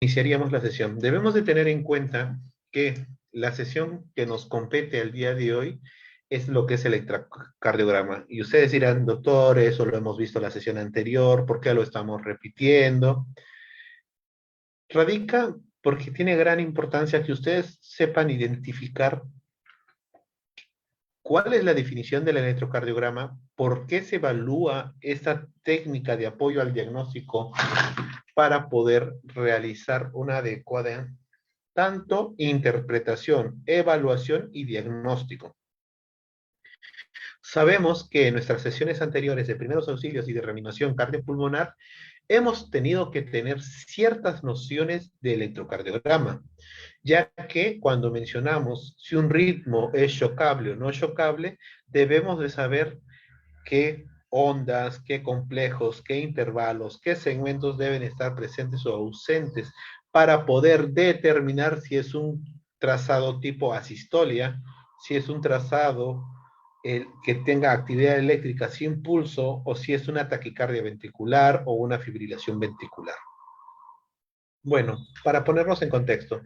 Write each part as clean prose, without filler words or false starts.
Iniciaríamos la sesión. Debemos de tener en cuenta que la sesión que nos compete al día de hoy es lo que es el electrocardiograma. Y ustedes dirán, doctor, eso lo hemos visto en la sesión anterior, ¿por qué lo estamos repitiendo? Radica porque tiene gran importancia que ustedes sepan identificar cuál es la definición del electrocardiograma, por qué se evalúa esta técnica de apoyo al diagnóstico para poder realizar una adecuada tanto interpretación, evaluación y diagnóstico. Sabemos que en nuestras sesiones anteriores de primeros auxilios y de reanimación cardiopulmonar hemos tenido que tener ciertas nociones de electrocardiograma, ya que cuando mencionamos si un ritmo es chocable o no chocable, debemos de saber qué ondas, qué complejos, qué intervalos, qué segmentos deben estar presentes o ausentes para poder determinar si es un trazado tipo asistolia, si es un trazado que tenga actividad eléctrica sin pulso o si es una taquicardia ventricular o una fibrilación ventricular. Bueno, para ponernos en contexto,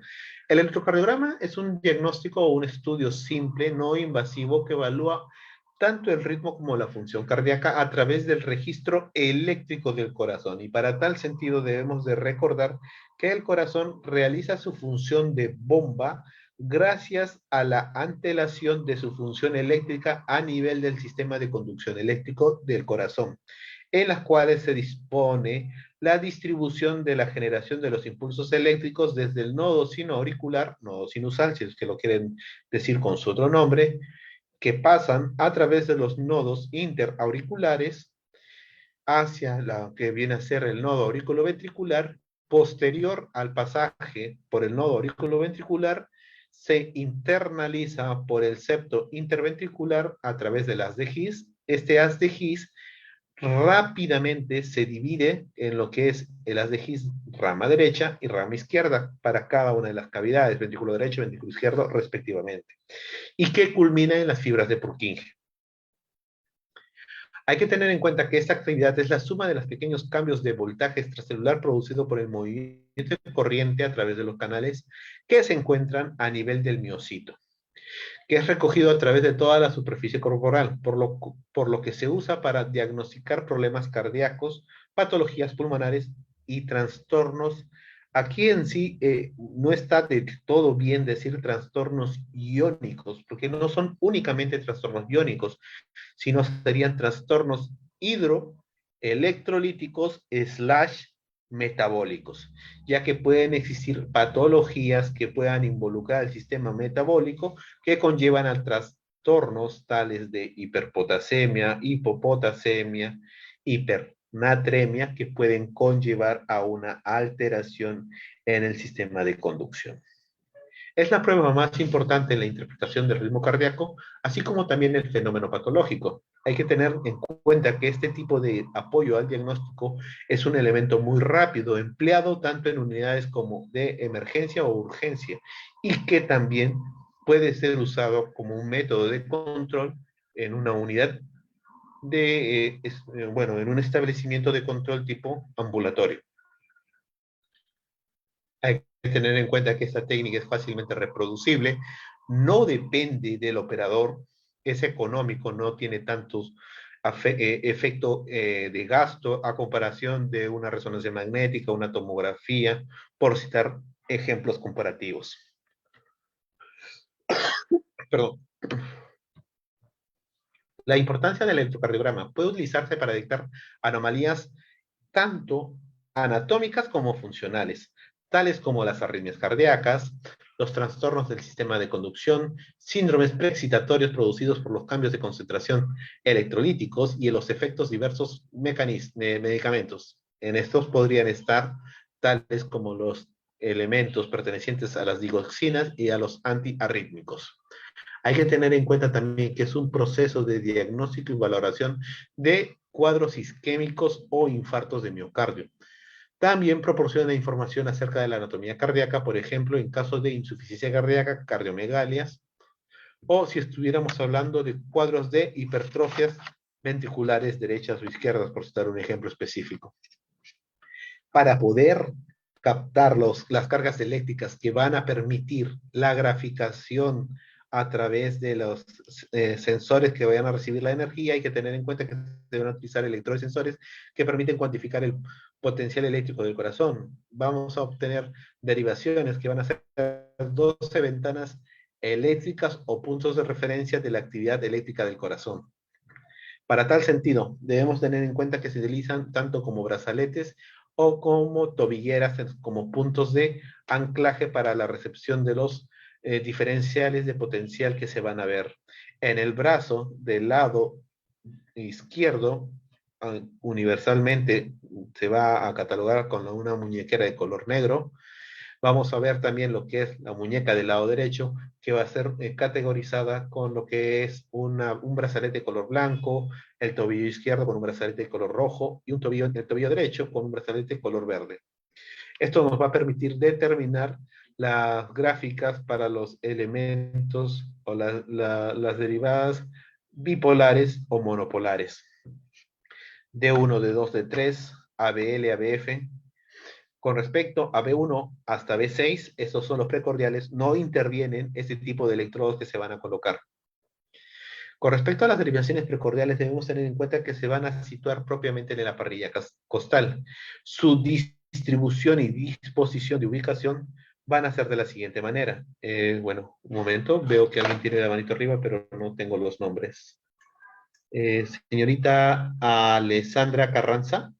el electrocardiograma es un diagnóstico o un estudio simple, no invasivo, que evalúa tanto el ritmo como la función cardíaca a través del registro eléctrico del corazón. Y para tal sentido debemos de recordar que el corazón realiza su función de bomba gracias a la antelación de su función eléctrica a nivel del sistema de conducción eléctrico del corazón, en las cuales se dispone la distribución de la generación de los impulsos eléctricos desde el nodo sinoauricular, nodo sinusal, si es que lo quieren decir con su otro nombre, que pasan a través de los nodos interauriculares hacia lo que viene a ser el nodo auriculoventricular. Posterior al pasaje por el nodo auriculoventricular, se internaliza por el septo interventricular a través del haz de His. Este haz de His rápidamente se divide en lo que es el haz de His rama derecha y rama izquierda para cada una de las cavidades, ventrículo derecho y ventrículo izquierdo respectivamente, y que culmina en las fibras de Purkinje. Hay que tener en cuenta que esta actividad es la suma de los pequeños cambios de voltaje extracelular producido por el movimiento de corriente a través de los canales que se encuentran a nivel del miocito, que es recogido a través de toda la superficie corporal, por lo que se usa para diagnosticar problemas cardíacos, patologías pulmonares y trastornos. Aquí en sí no está de todo bien decir trastornos iónicos, porque no son únicamente trastornos iónicos, sino serían trastornos hidroelectrolíticos slash metabólicos, ya que pueden existir patologías que puedan involucrar el sistema metabólico que conllevan a trastornos tales de hiperpotasemia, hipopotasemia, hipernatremia, que pueden conllevar a una alteración en el sistema de conducción. Es la prueba más importante en la interpretación del ritmo cardíaco, así como también el fenómeno patológico. Hay que tener en cuenta que este tipo de apoyo al diagnóstico es un elemento muy rápido, empleado tanto en unidades como de emergencia o urgencia, y que también puede ser usado como un método de control en una unidad bueno, en un establecimiento de control tipo ambulatorio. Hay que tener en cuenta que esta técnica es fácilmente reproducible, no depende del operador, es económico, no tiene tantos efecto de gasto a comparación de una resonancia magnética, una tomografía, por citar ejemplos comparativos. Perdón. La importancia del electrocardiograma puede utilizarse para detectar anomalías tanto anatómicas como funcionales, tales como las arritmias cardíacas, los trastornos del sistema de conducción, síndromes preexcitatorios producidos por los cambios de concentración electrolíticos y los efectos diversos medicamentos. En estos podrían estar tales como los elementos pertenecientes a las digoxinas y a los antiarrítmicos. Hay que tener en cuenta también que es un proceso de diagnóstico y valoración de cuadros isquémicos o infartos de miocardio. También proporciona información acerca de la anatomía cardíaca, por ejemplo, en casos de insuficiencia cardíaca, cardiomegalias, o si estuviéramos hablando de cuadros de hipertrofias ventriculares derechas o izquierdas, por citar un ejemplo específico. Para poder captar las cargas eléctricas que van a permitir la graficación a través de los sensores que vayan a recibir la energía. Hay que tener en cuenta que se van a utilizar electrodos y sensores que permiten cuantificar el potencial eléctrico del corazón. Vamos a obtener derivaciones que van a ser 12 ventanas eléctricas o puntos de referencia de la actividad eléctrica del corazón. Para tal sentido, debemos tener en cuenta que se utilizan tanto como brazaletes o como tobilleras, como puntos de anclaje para la recepción de los diferenciales de potencial que se van a ver. En el brazo del lado izquierdo, universalmente se va a catalogar con una muñequera de color negro. Vamos a ver también lo que es la muñeca del lado derecho, que va a ser categorizada con lo que es un brazalete de color blanco, el tobillo izquierdo con un brazalete de color rojo y el tobillo derecho con un brazalete de color verde. Esto nos va a permitir determinar las gráficas para los elementos o las derivadas bipolares o monopolares. D1, D2, D3, ABL, ABF. Con respecto a B1 hasta B6, estos son los precordiales, no intervienen este tipo de electrodos que se van a colocar. Con respecto a las derivaciones precordiales, debemos tener en cuenta que se van a situar propiamente en la parrilla costal. Su distribución y disposición de ubicación van a ser de la siguiente manera. Bueno, un momento, veo que alguien tiene la manito arriba, pero no tengo los nombres. Señorita Alessandra Carranza.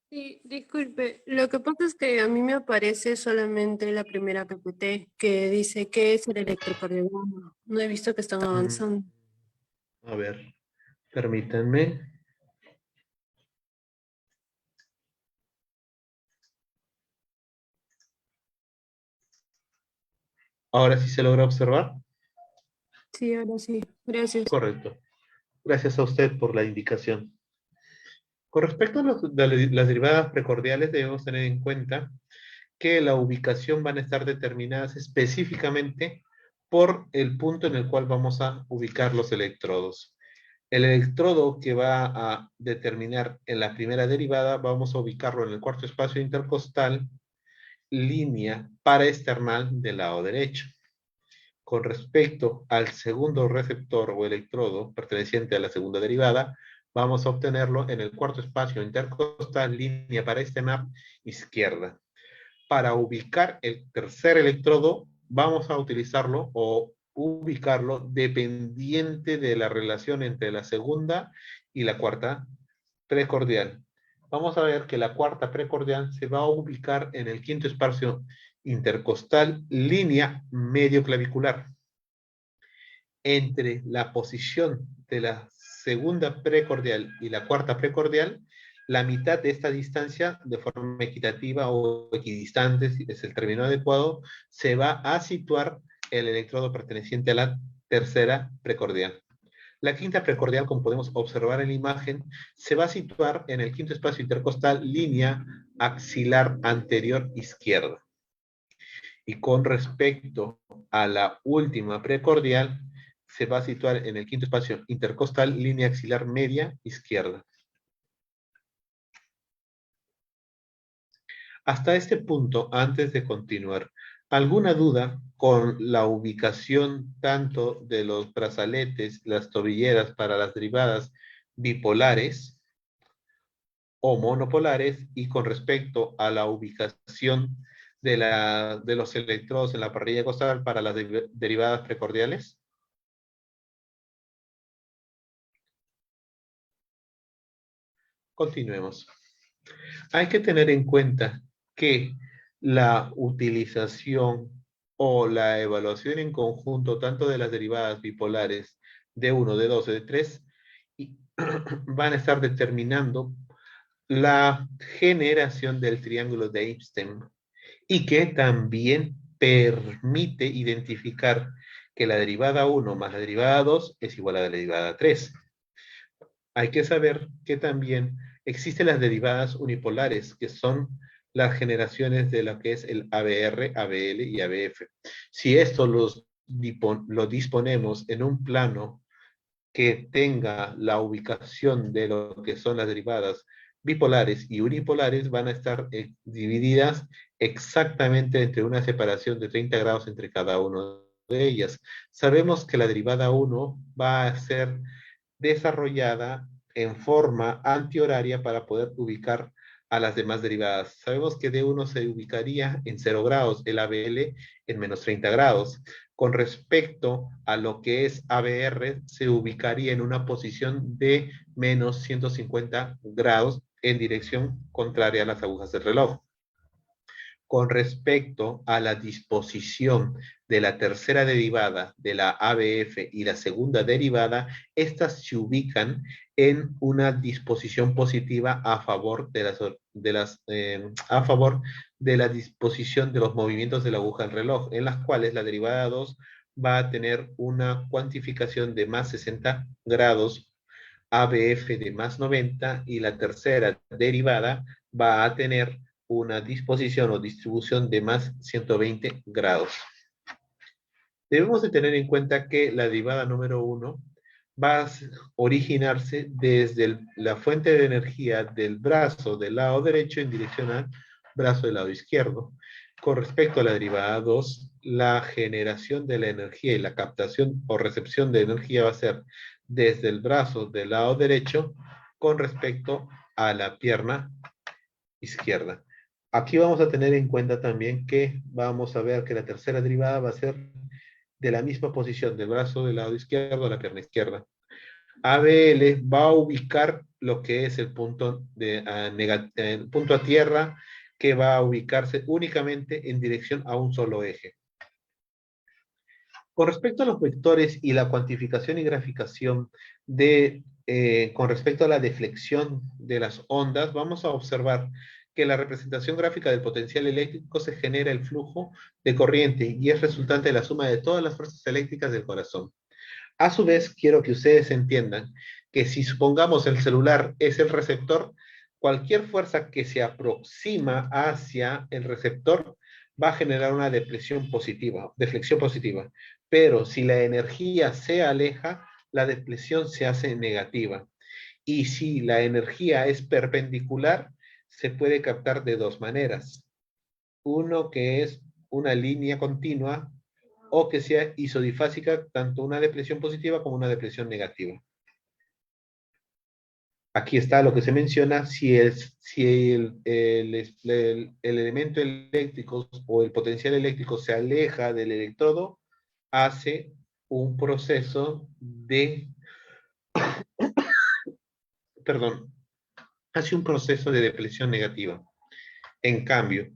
Sí, disculpe, lo que pasa es que a mí me aparece solamente la primera PPT que dice que es el electrocardiograma. No he visto que están avanzando. A ver, permítanme. Ahora sí se logra observar. Sí, ahora sí, gracias. Correcto. Gracias a usted por la indicación. Con respecto a las derivadas precordiales, debemos tener en cuenta que la ubicación van a estar determinadas específicamente por el punto en el cual vamos a ubicar los electrodos. El electrodo que va a determinar en la primera derivada, vamos a ubicarlo en el cuarto espacio intercostal, línea paraesternal del lado derecho. Con respecto al segundo receptor o electrodo perteneciente a la segunda derivada, vamos a obtenerlo en el cuarto espacio intercostal, línea paraesternal izquierda. Para ubicar el tercer electrodo, vamos a utilizarlo o ubicarlo dependiente de la relación entre la segunda y la cuarta precordial. Vamos a ver que la cuarta precordial se va a ubicar en el quinto espacio intercostal, línea medio clavicular. Entre la posición de la segunda precordial y la cuarta precordial, la mitad de esta distancia, de forma equitativa o equidistante, si es el término adecuado, se va a situar el electrodo perteneciente a la tercera precordial. La quinta precordial, como podemos observar en la imagen, se va a situar en el quinto espacio intercostal, línea axilar anterior izquierda. Y con respecto a la última precordial, se va a situar en el quinto espacio intercostal, línea axilar media izquierda. Hasta este punto, antes de continuar, ¿alguna duda con la ubicación tanto de los brazaletes, las tobilleras para las derivadas bipolares o monopolares y con respecto a la ubicación de los electrodos en la parrilla costal para las derivadas precordiales? Continuemos. Hay que tener en cuenta que la utilización o la evaluación en conjunto tanto de las derivadas bipolares D1, D2, D3 van a estar determinando la generación del triángulo de Einstein y que también permite identificar que la derivada 1 más la derivada 2 es igual a la derivada 3. Hay que saber que también existen las derivadas unipolares, que son las generaciones de lo que es el ABR, ABL y ABF. Si esto lo disponemos en un plano que tenga la ubicación de lo que son las derivadas bipolares y unipolares van a estar divididas exactamente entre una separación de 30 grados entre cada uno de ellas. Sabemos que la derivada 1 va a ser desarrollada en forma antihoraria para poder ubicar a las demás derivadas. Sabemos que D1 se ubicaría en 0 grados, el ABL en menos 30 grados. Con respecto a lo que es ABR, se ubicaría en una posición de menos 150 grados en dirección contraria a las agujas del reloj. Con respecto a la disposición de la tercera derivada de la ABF y la segunda derivada, estas se ubican en una disposición positiva a favor a favor de la disposición de los movimientos de la aguja del reloj, en las cuales la derivada 2 va a tener una cuantificación de más 60 grados, ABF de más 90, y la tercera derivada va a tener una disposición o distribución de más 120 grados. Debemos de tener en cuenta que la derivada número 1 va a originarse desde la fuente de energía del brazo del lado derecho en dirección al brazo del lado izquierdo. Con respecto a la derivada 2, la generación de la energía y la captación o recepción de energía va a ser desde el brazo del lado derecho con respecto a la pierna izquierda. Aquí vamos a tener en cuenta también que vamos a ver que la tercera derivada va a ser de la misma posición del brazo del lado izquierdo a la pierna izquierda. ABL va a ubicar lo que es el punto, el punto a tierra, que va a ubicarse únicamente en dirección a un solo eje. Con respecto a los vectores y la cuantificación y graficación con respecto a la deflexión de las ondas, vamos a observar que la representación gráfica del potencial eléctrico se genera el flujo de corriente y es resultante de la suma de todas las fuerzas eléctricas del corazón. A su vez, quiero que ustedes entiendan que si supongamos el celular es el receptor, cualquier fuerza que se aproxima hacia el receptor va a generar una deflexión positiva. Pero si la energía se aleja, la deflexión se hace negativa. Y si la energía es perpendicular, se puede captar de dos maneras. Uno que es una línea continua o que sea isodifásica, tanto una deflexión positiva como una deflexión negativa. Aquí está lo que se menciona, si el elemento eléctrico o el potencial eléctrico se aleja del electrodo, hace un proceso de, perdón, hace un proceso de deflexión negativa. En cambio,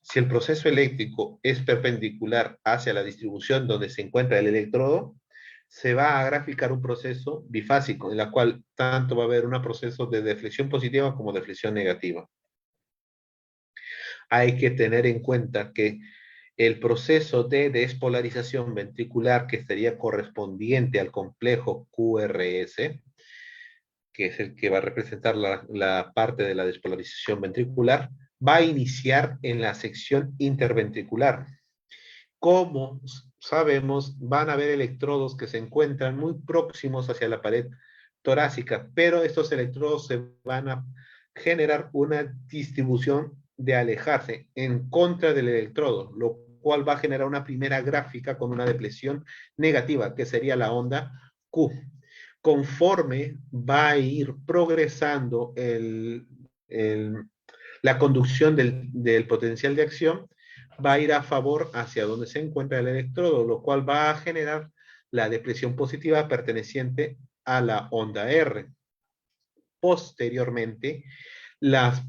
si el proceso eléctrico es perpendicular hacia la distribución donde se encuentra el electrodo, se va a graficar un proceso bifásico, en la cual tanto va a haber un proceso de deflexión positiva como deflexión negativa. Hay que tener en cuenta que el proceso de despolarización ventricular, que sería correspondiente al complejo QRS, que es el que va a representar la parte de la despolarización ventricular, va a iniciar en la sección interventricular. Como sabemos, van a haber electrodos que se encuentran muy próximos hacia la pared torácica, pero estos electrodos se van a generar una distribución de alejarse en contra del electrodo, lo cual va a generar una primera gráfica con una deflexión negativa, que sería la onda Q. Conforme va a ir progresando la conducción del potencial de acción, va a ir a favor hacia donde se encuentra el electrodo, lo cual va a generar la depresión positiva perteneciente a la onda R. Posteriormente, las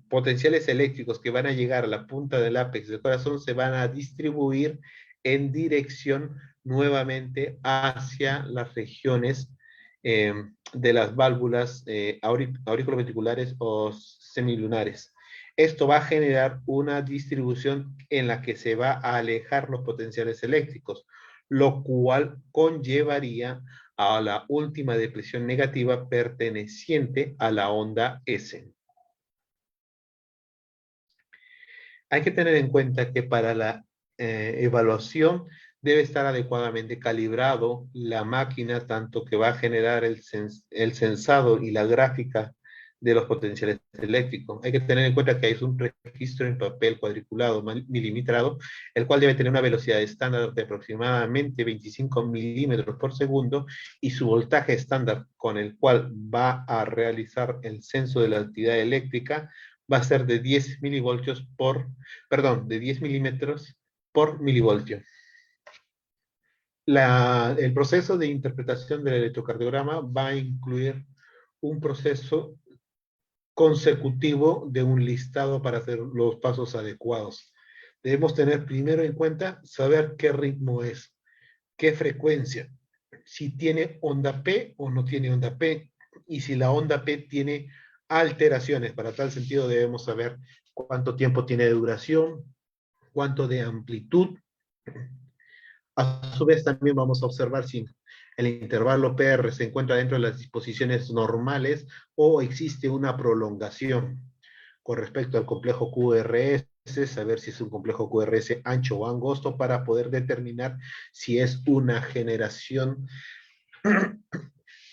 potenciales eléctricos que van a llegar a la punta del ápex del corazón se van a distribuir en dirección nuevamente hacia las regiones de las válvulas auriculoventriculares o semilunares. Esto va a generar una distribución en la que se va a alejar los potenciales eléctricos, lo cual conllevaría a la última depresión negativa perteneciente a la onda S. Hay que tener en cuenta que para la evaluación debe estar adecuadamente calibrado la máquina, tanto que va a generar el sensado y la gráfica de los potenciales eléctricos. Hay que tener en cuenta que hay un registro en papel cuadriculado milimetrado, el cual debe tener una velocidad estándar de aproximadamente 25 milímetros por segundo y su voltaje estándar con el cual va a realizar el censo de la actividad eléctrica va a ser de 10 milivoltios de 10 milímetros por milivoltio. El proceso de interpretación del electrocardiograma va a incluir un proceso consecutivo de un listado para hacer los pasos adecuados. Debemos tener primero en cuenta saber qué ritmo es, qué frecuencia, si tiene onda P o no tiene onda P, y si la onda P tiene alteraciones. Para tal sentido debemos saber cuánto tiempo tiene de duración, cuánto de amplitud. A su vez también vamos a observar si el intervalo PR se encuentra dentro de las disposiciones normales o existe una prolongación. Con respecto al complejo QRS, saber si es un complejo QRS ancho o angosto para poder determinar si es una generación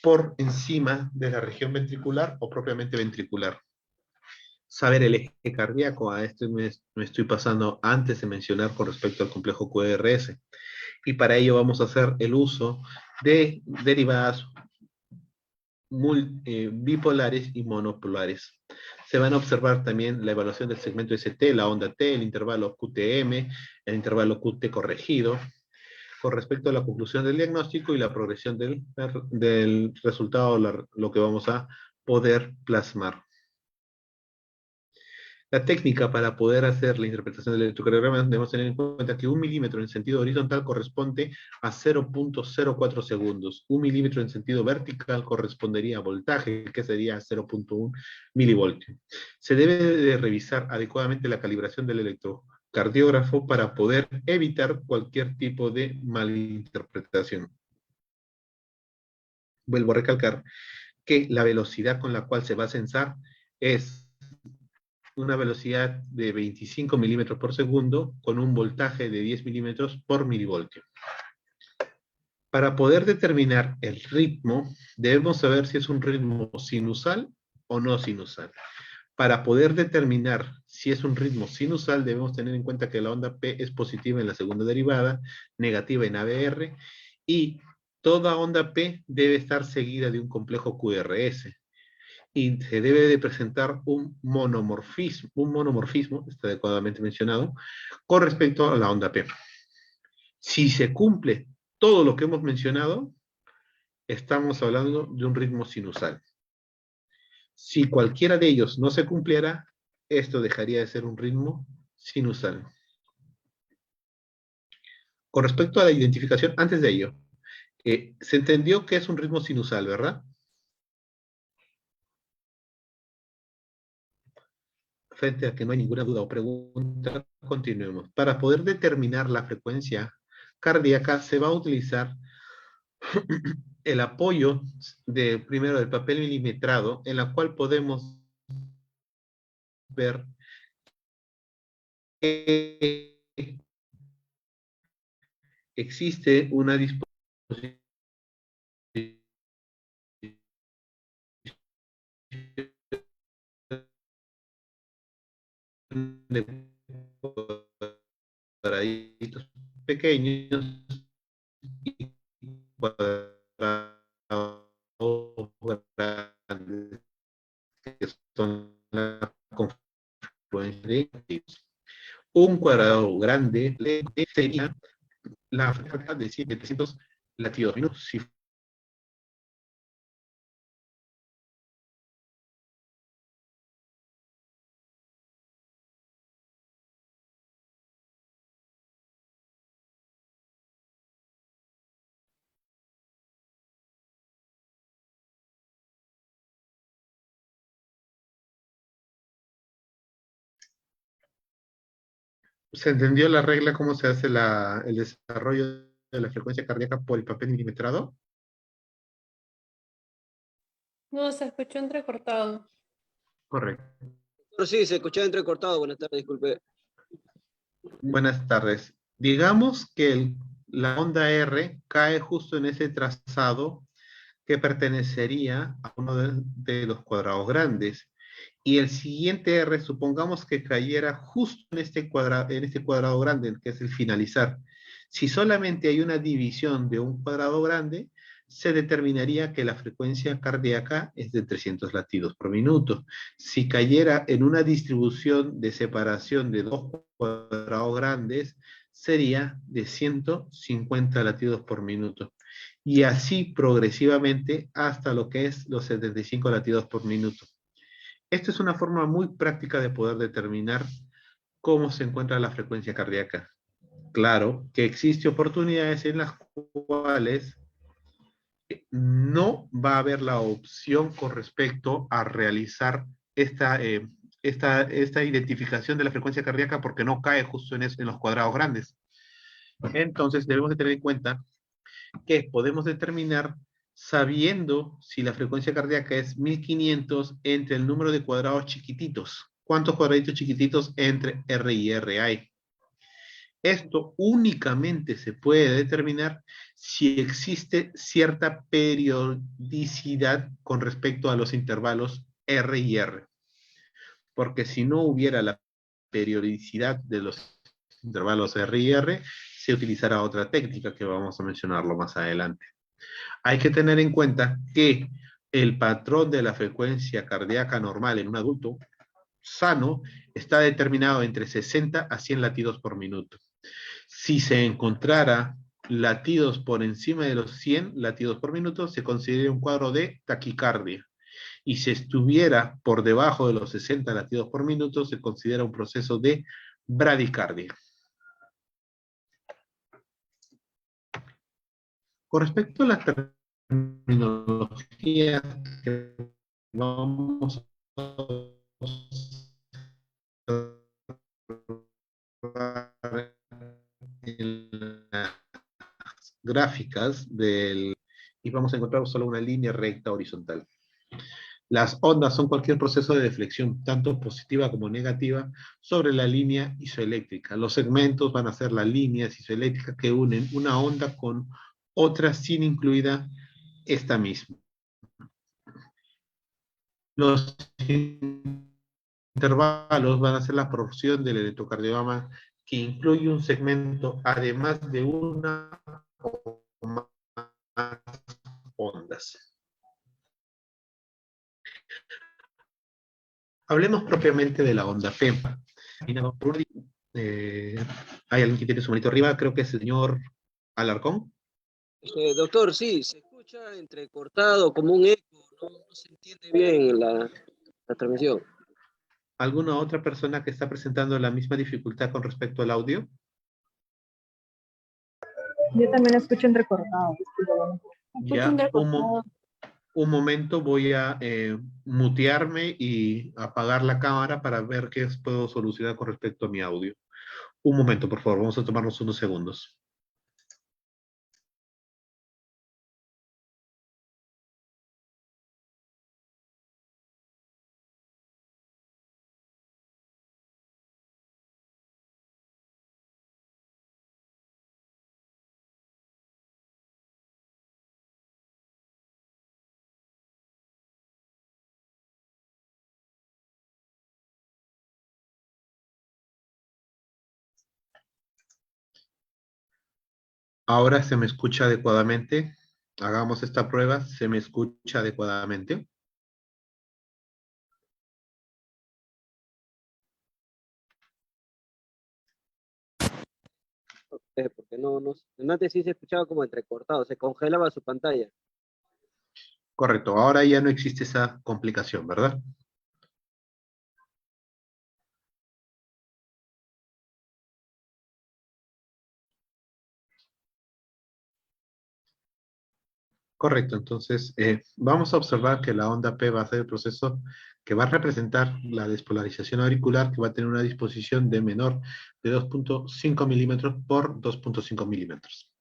por encima de la región ventricular o propiamente ventricular. Saber el eje cardíaco, a esto me estoy pasando antes de mencionar con respecto al complejo QRS. Y para ello vamos a hacer el uso de derivadas bipolares y monopolares. Se van a observar también la evaluación del segmento ST, la onda T, el intervalo QTM, el intervalo QT corregido, con respecto a la conclusión del diagnóstico y la progresión del resultado, lo que vamos a poder plasmar. La técnica para poder hacer la interpretación del electrocardiograma debemos tener en cuenta que 1 milímetro en sentido horizontal corresponde a 0.04 segundos. 1 milímetro en sentido vertical correspondería a voltaje, que sería 0.1 milivoltio. Se debe de revisar adecuadamente la calibración del electrocardiógrafo para poder evitar cualquier tipo de malinterpretación. Vuelvo a recalcar que la velocidad con la cual se va a censar es una velocidad de 25 milímetros por segundo con un voltaje de 10 milímetros por milivoltio. Para poder determinar el ritmo, debemos saber si es un ritmo sinusal o no sinusal. Para poder determinar si es un ritmo sinusal, debemos tener en cuenta que la onda P es positiva en la segunda derivada, negativa en ABR, y toda onda P debe estar seguida de un complejo QRS. Y se debe de presentar un monomorfismo, está adecuadamente mencionado, con respecto a la onda P. Si se cumple todo lo que hemos mencionado, estamos hablando de un ritmo sinusal. Si cualquiera de ellos no se cumpliera, esto dejaría de ser un ritmo sinusal. Con respecto a la identificación, antes de ello, se entendió que es un ritmo sinusal, ¿verdad? Frente a que no hay ninguna duda o pregunta, continuemos. Para poder determinar la frecuencia cardíaca se va a utilizar el apoyo primero del papel milimetrado, en la cual podemos ver que existe una disposición de cuadraditos pequeños y cuadrados grandes, que son la confluencia de ellos. Un cuadrado grande sería la frecuencia de 700 latidos minutos. Si ¿se entendió la regla cómo se hace el desarrollo de la frecuencia cardíaca por el papel milimetrado? No, se escuchó entrecortado. Correcto. Pero sí, se escuchaba entrecortado. Buenas tardes, disculpe. Buenas tardes. Digamos que la onda R cae justo en ese trazado que pertenecería a uno de los cuadrados grandes. Y el siguiente R, supongamos que cayera justo en este cuadrado grande, que es el finalizar. Si solamente hay una división de un cuadrado grande, se determinaría que la frecuencia cardíaca es de 300 latidos por minuto. Si cayera en una distribución de separación de dos cuadrados grandes, sería de 150 latidos por minuto. Y así progresivamente hasta lo que es los 75 latidos por minuto. Esta es una forma muy práctica de poder determinar cómo se encuentra la frecuencia cardíaca. Claro que existen oportunidades en las cuales no va a haber la opción con respecto a realizar esta identificación de la frecuencia cardíaca porque no cae justo en los cuadrados grandes. Entonces debemos de tener en cuenta que podemos determinar sabiendo si la frecuencia cardíaca es 1500 entre el número de cuadrados chiquititos. ¿Cuántos cuadraditos chiquititos entre R y R hay? Esto únicamente se puede determinar si existe cierta periodicidad con respecto a los intervalos R y R. Porque si no hubiera la periodicidad de los intervalos R y R, se utilizará otra técnica que vamos a mencionarlo más adelante. Hay que tener en cuenta que el patrón de la frecuencia cardíaca normal en un adulto sano está determinado entre 60 a 100 latidos por minuto. Si se encontrara latidos por encima de los 100 latidos por minuto, se considera un cuadro de taquicardia. Y si estuviera por debajo de los 60 latidos por minuto, se considera un proceso de bradicardia. Con respecto a la terminología que vamos a observar en las gráficas y vamos a encontrar solo una línea recta horizontal. Las ondas son cualquier proceso de deflexión, tanto positiva como negativa, sobre la línea isoeléctrica. Los segmentos van a ser las líneas isoeléctricas que unen una onda con otra sin incluida esta misma. Los intervalos van a ser la porción del electrocardiograma que incluye un segmento además de una o más ondas. Hablemos propiamente de la onda P. Hay alguien que tiene su manito arriba, creo que es el señor Alarcón. Doctor, sí, se escucha entrecortado, como un eco, no se entiende bien la transmisión. ¿Alguna otra persona que está presentando la misma dificultad con respecto al audio? Yo también lo escucho entrecortado. Ya, un momento, voy a mutearme y apagar la cámara para ver qué puedo solucionar con respecto a mi audio. Un momento, por favor, vamos a tomarnos unos segundos. Ahora se me escucha adecuadamente. Hagamos esta prueba. ¿Se me escucha adecuadamente? Porque antes sí se escuchaba como entrecortado, se congelaba su pantalla. Correcto. Ahora ya no existe esa complicación, ¿verdad? Correcto, entonces vamos a observar que la onda P va a ser el proceso que va a representar la despolarización auricular, que va a tener una disposición de menor de 2.5 milímetros por 2.5 milímetros.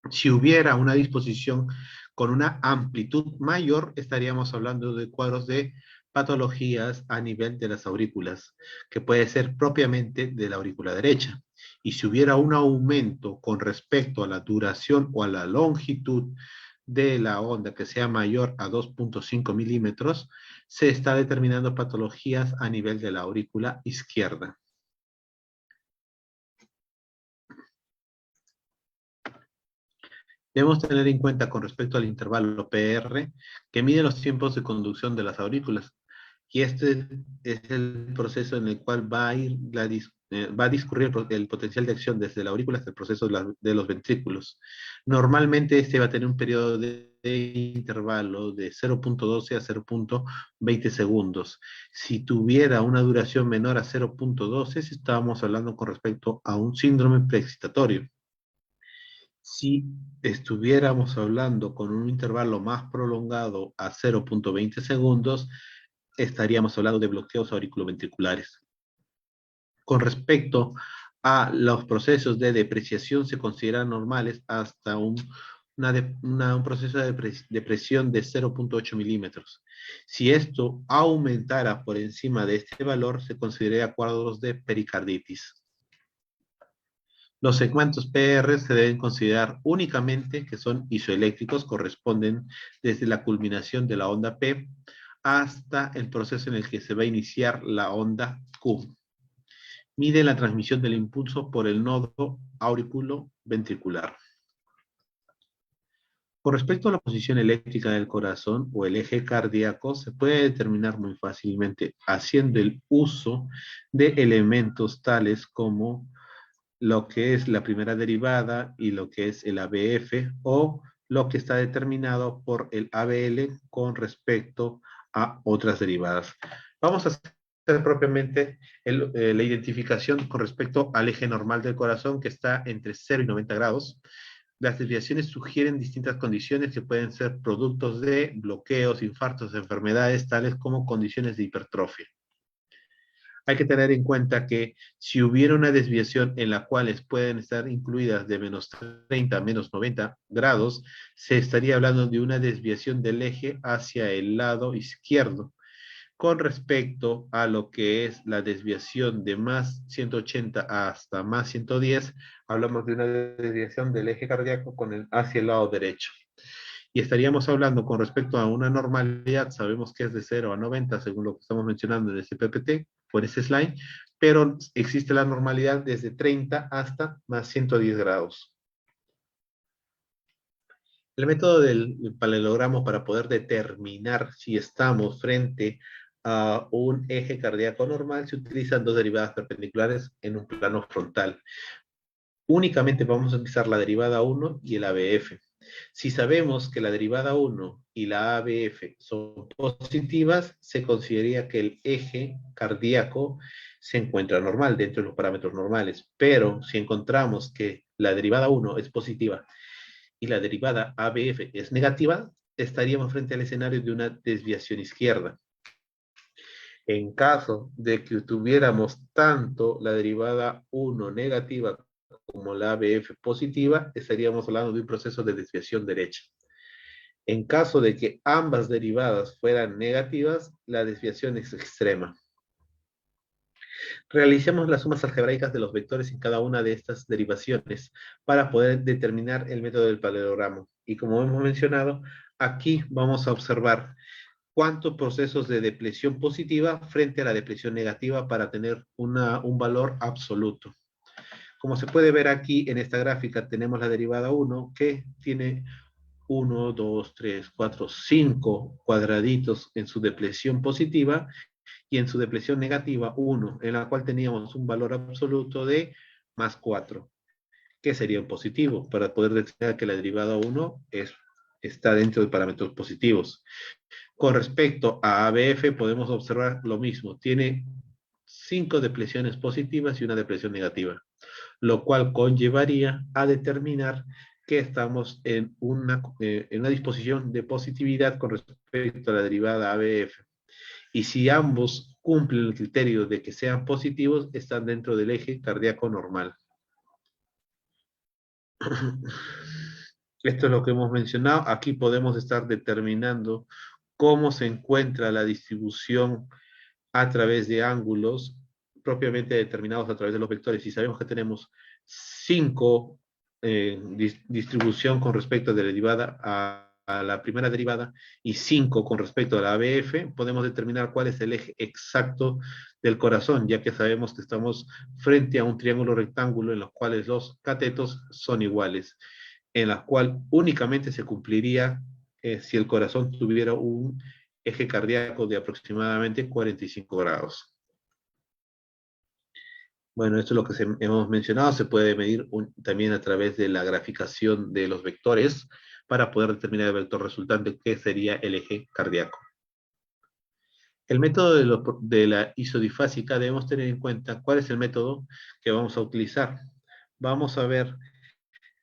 Si hubiera una disposición con una amplitud mayor, estaríamos hablando de cuadros de patologías a nivel de las aurículas, que puede ser propiamente de la aurícula derecha. Y si hubiera un aumento con respecto a la duración o a la longitud de la onda que sea mayor a 2.5 milímetros, se está determinando patologías a nivel de la aurícula izquierda. Debemos tener en cuenta con respecto al intervalo PR que mide los tiempos de conducción de las aurículas. Y este es el proceso en el cual va a discurrir el potencial de acción desde la aurícula hasta el proceso de los ventrículos. Normalmente este va a tener un periodo de intervalo de 0.12 a 0.20 segundos. Si tuviera una duración menor a 0.12, estábamos hablando con respecto a un síndrome preexcitatorio. Si estuviéramos hablando con un intervalo más prolongado a 0.20 segundos, estaríamos hablando de bloqueos auriculoventriculares. Con respecto a los procesos de depreciación, se consideran normales hasta un proceso de depresión de 0.8 milímetros. Si esto aumentara por encima de este valor, se consideraría cuadros de pericarditis. Los segmentos PR se deben considerar únicamente que son isoeléctricos, corresponden desde la culminación de la onda P hasta el proceso en el que se va a iniciar la onda Q. Mide la transmisión del impulso por el nodo auriculoventricular. Con respecto a la posición eléctrica del corazón o el eje cardíaco, se puede determinar muy fácilmente haciendo el uso de elementos tales como lo que es la primera derivada y lo que es el ABF, o lo que está determinado por el ABL con respecto a otras derivadas. Vamos a hacer propiamente la identificación con respecto al eje normal del corazón, que está entre 0 y 90 grados. Las desviaciones sugieren distintas condiciones que pueden ser productos de bloqueos, infartos, enfermedades, tales como condiciones de hipertrofia. Hay que tener en cuenta que si hubiera una desviación en la cual pueden estar incluidas de menos 30 a menos 90 grados, se estaría hablando de una desviación del eje hacia el lado izquierdo. Con respecto a lo que es la desviación de más 180 hasta más 110, hablamos de una desviación del eje cardíaco hacia el lado derecho. Y estaríamos hablando con respecto a una normalidad, sabemos que es de 0 a 90, según lo que estamos mencionando en ese PPT, por ese slide, pero existe la normalidad desde 30 hasta más 110 grados. El método del paralelogramo para poder determinar si estamos frente a un eje cardíaco normal, se utilizan dos derivadas perpendiculares en un plano frontal. Únicamente vamos a utilizar la derivada 1 y el ABF. Si sabemos que la derivada 1 y la ABF son positivas, se consideraría que el eje cardíaco se encuentra normal, dentro de los parámetros normales. Pero si encontramos que la derivada 1 es positiva y la derivada ABF es negativa, estaríamos frente al escenario de una desviación izquierda. En caso de que tuviéramos tanto la derivada 1 negativa como la ABF positiva, estaríamos hablando de un proceso de desviación derecha. En caso de que ambas derivadas fueran negativas, la desviación es extrema. Realicemos las sumas algebraicas de los vectores en cada una de estas derivaciones para poder determinar el método del paralelogramo. Y como hemos mencionado, aquí vamos a observar cuántos procesos de depresión positiva frente a la depresión negativa para tener un valor absoluto. Como se puede ver aquí en esta gráfica, tenemos la derivada 1 que tiene 1, 2, 3, 4, 5 cuadraditos en su depresión positiva y en su depresión negativa 1, en la cual teníamos un valor absoluto de más 4, que sería un positivo, para poder determinar que la derivada 1 está dentro de parámetros positivos. Con respecto a ABF podemos observar lo mismo, tiene 5 depresiones positivas y una depresión negativa, lo cual conllevaría a determinar que estamos en una disposición de positividad con respecto a la derivada ABF. Y si ambos cumplen el criterio de que sean positivos, están dentro del eje cardíaco normal. Esto es lo que hemos mencionado. Aquí podemos estar determinando cómo se encuentra la distribución a través de ángulos propiamente determinados a través de los vectores. Y sabemos que tenemos 5 distribución con respecto a la derivada a la primera derivada y 5 con respecto a la ABF, podemos determinar cuál es el eje exacto del corazón, ya que sabemos que estamos frente a un triángulo rectángulo en los cuales los catetos son iguales, en la cual únicamente se cumpliría si el corazón tuviera un eje cardíaco de aproximadamente 45 grados. Bueno, esto es lo que hemos mencionado, se puede medir también a través de la graficación de los vectores para poder determinar el vector resultante, que sería el eje cardíaco. El método de la isodifásica, debemos tener en cuenta cuál es el método que vamos a utilizar. Vamos a ver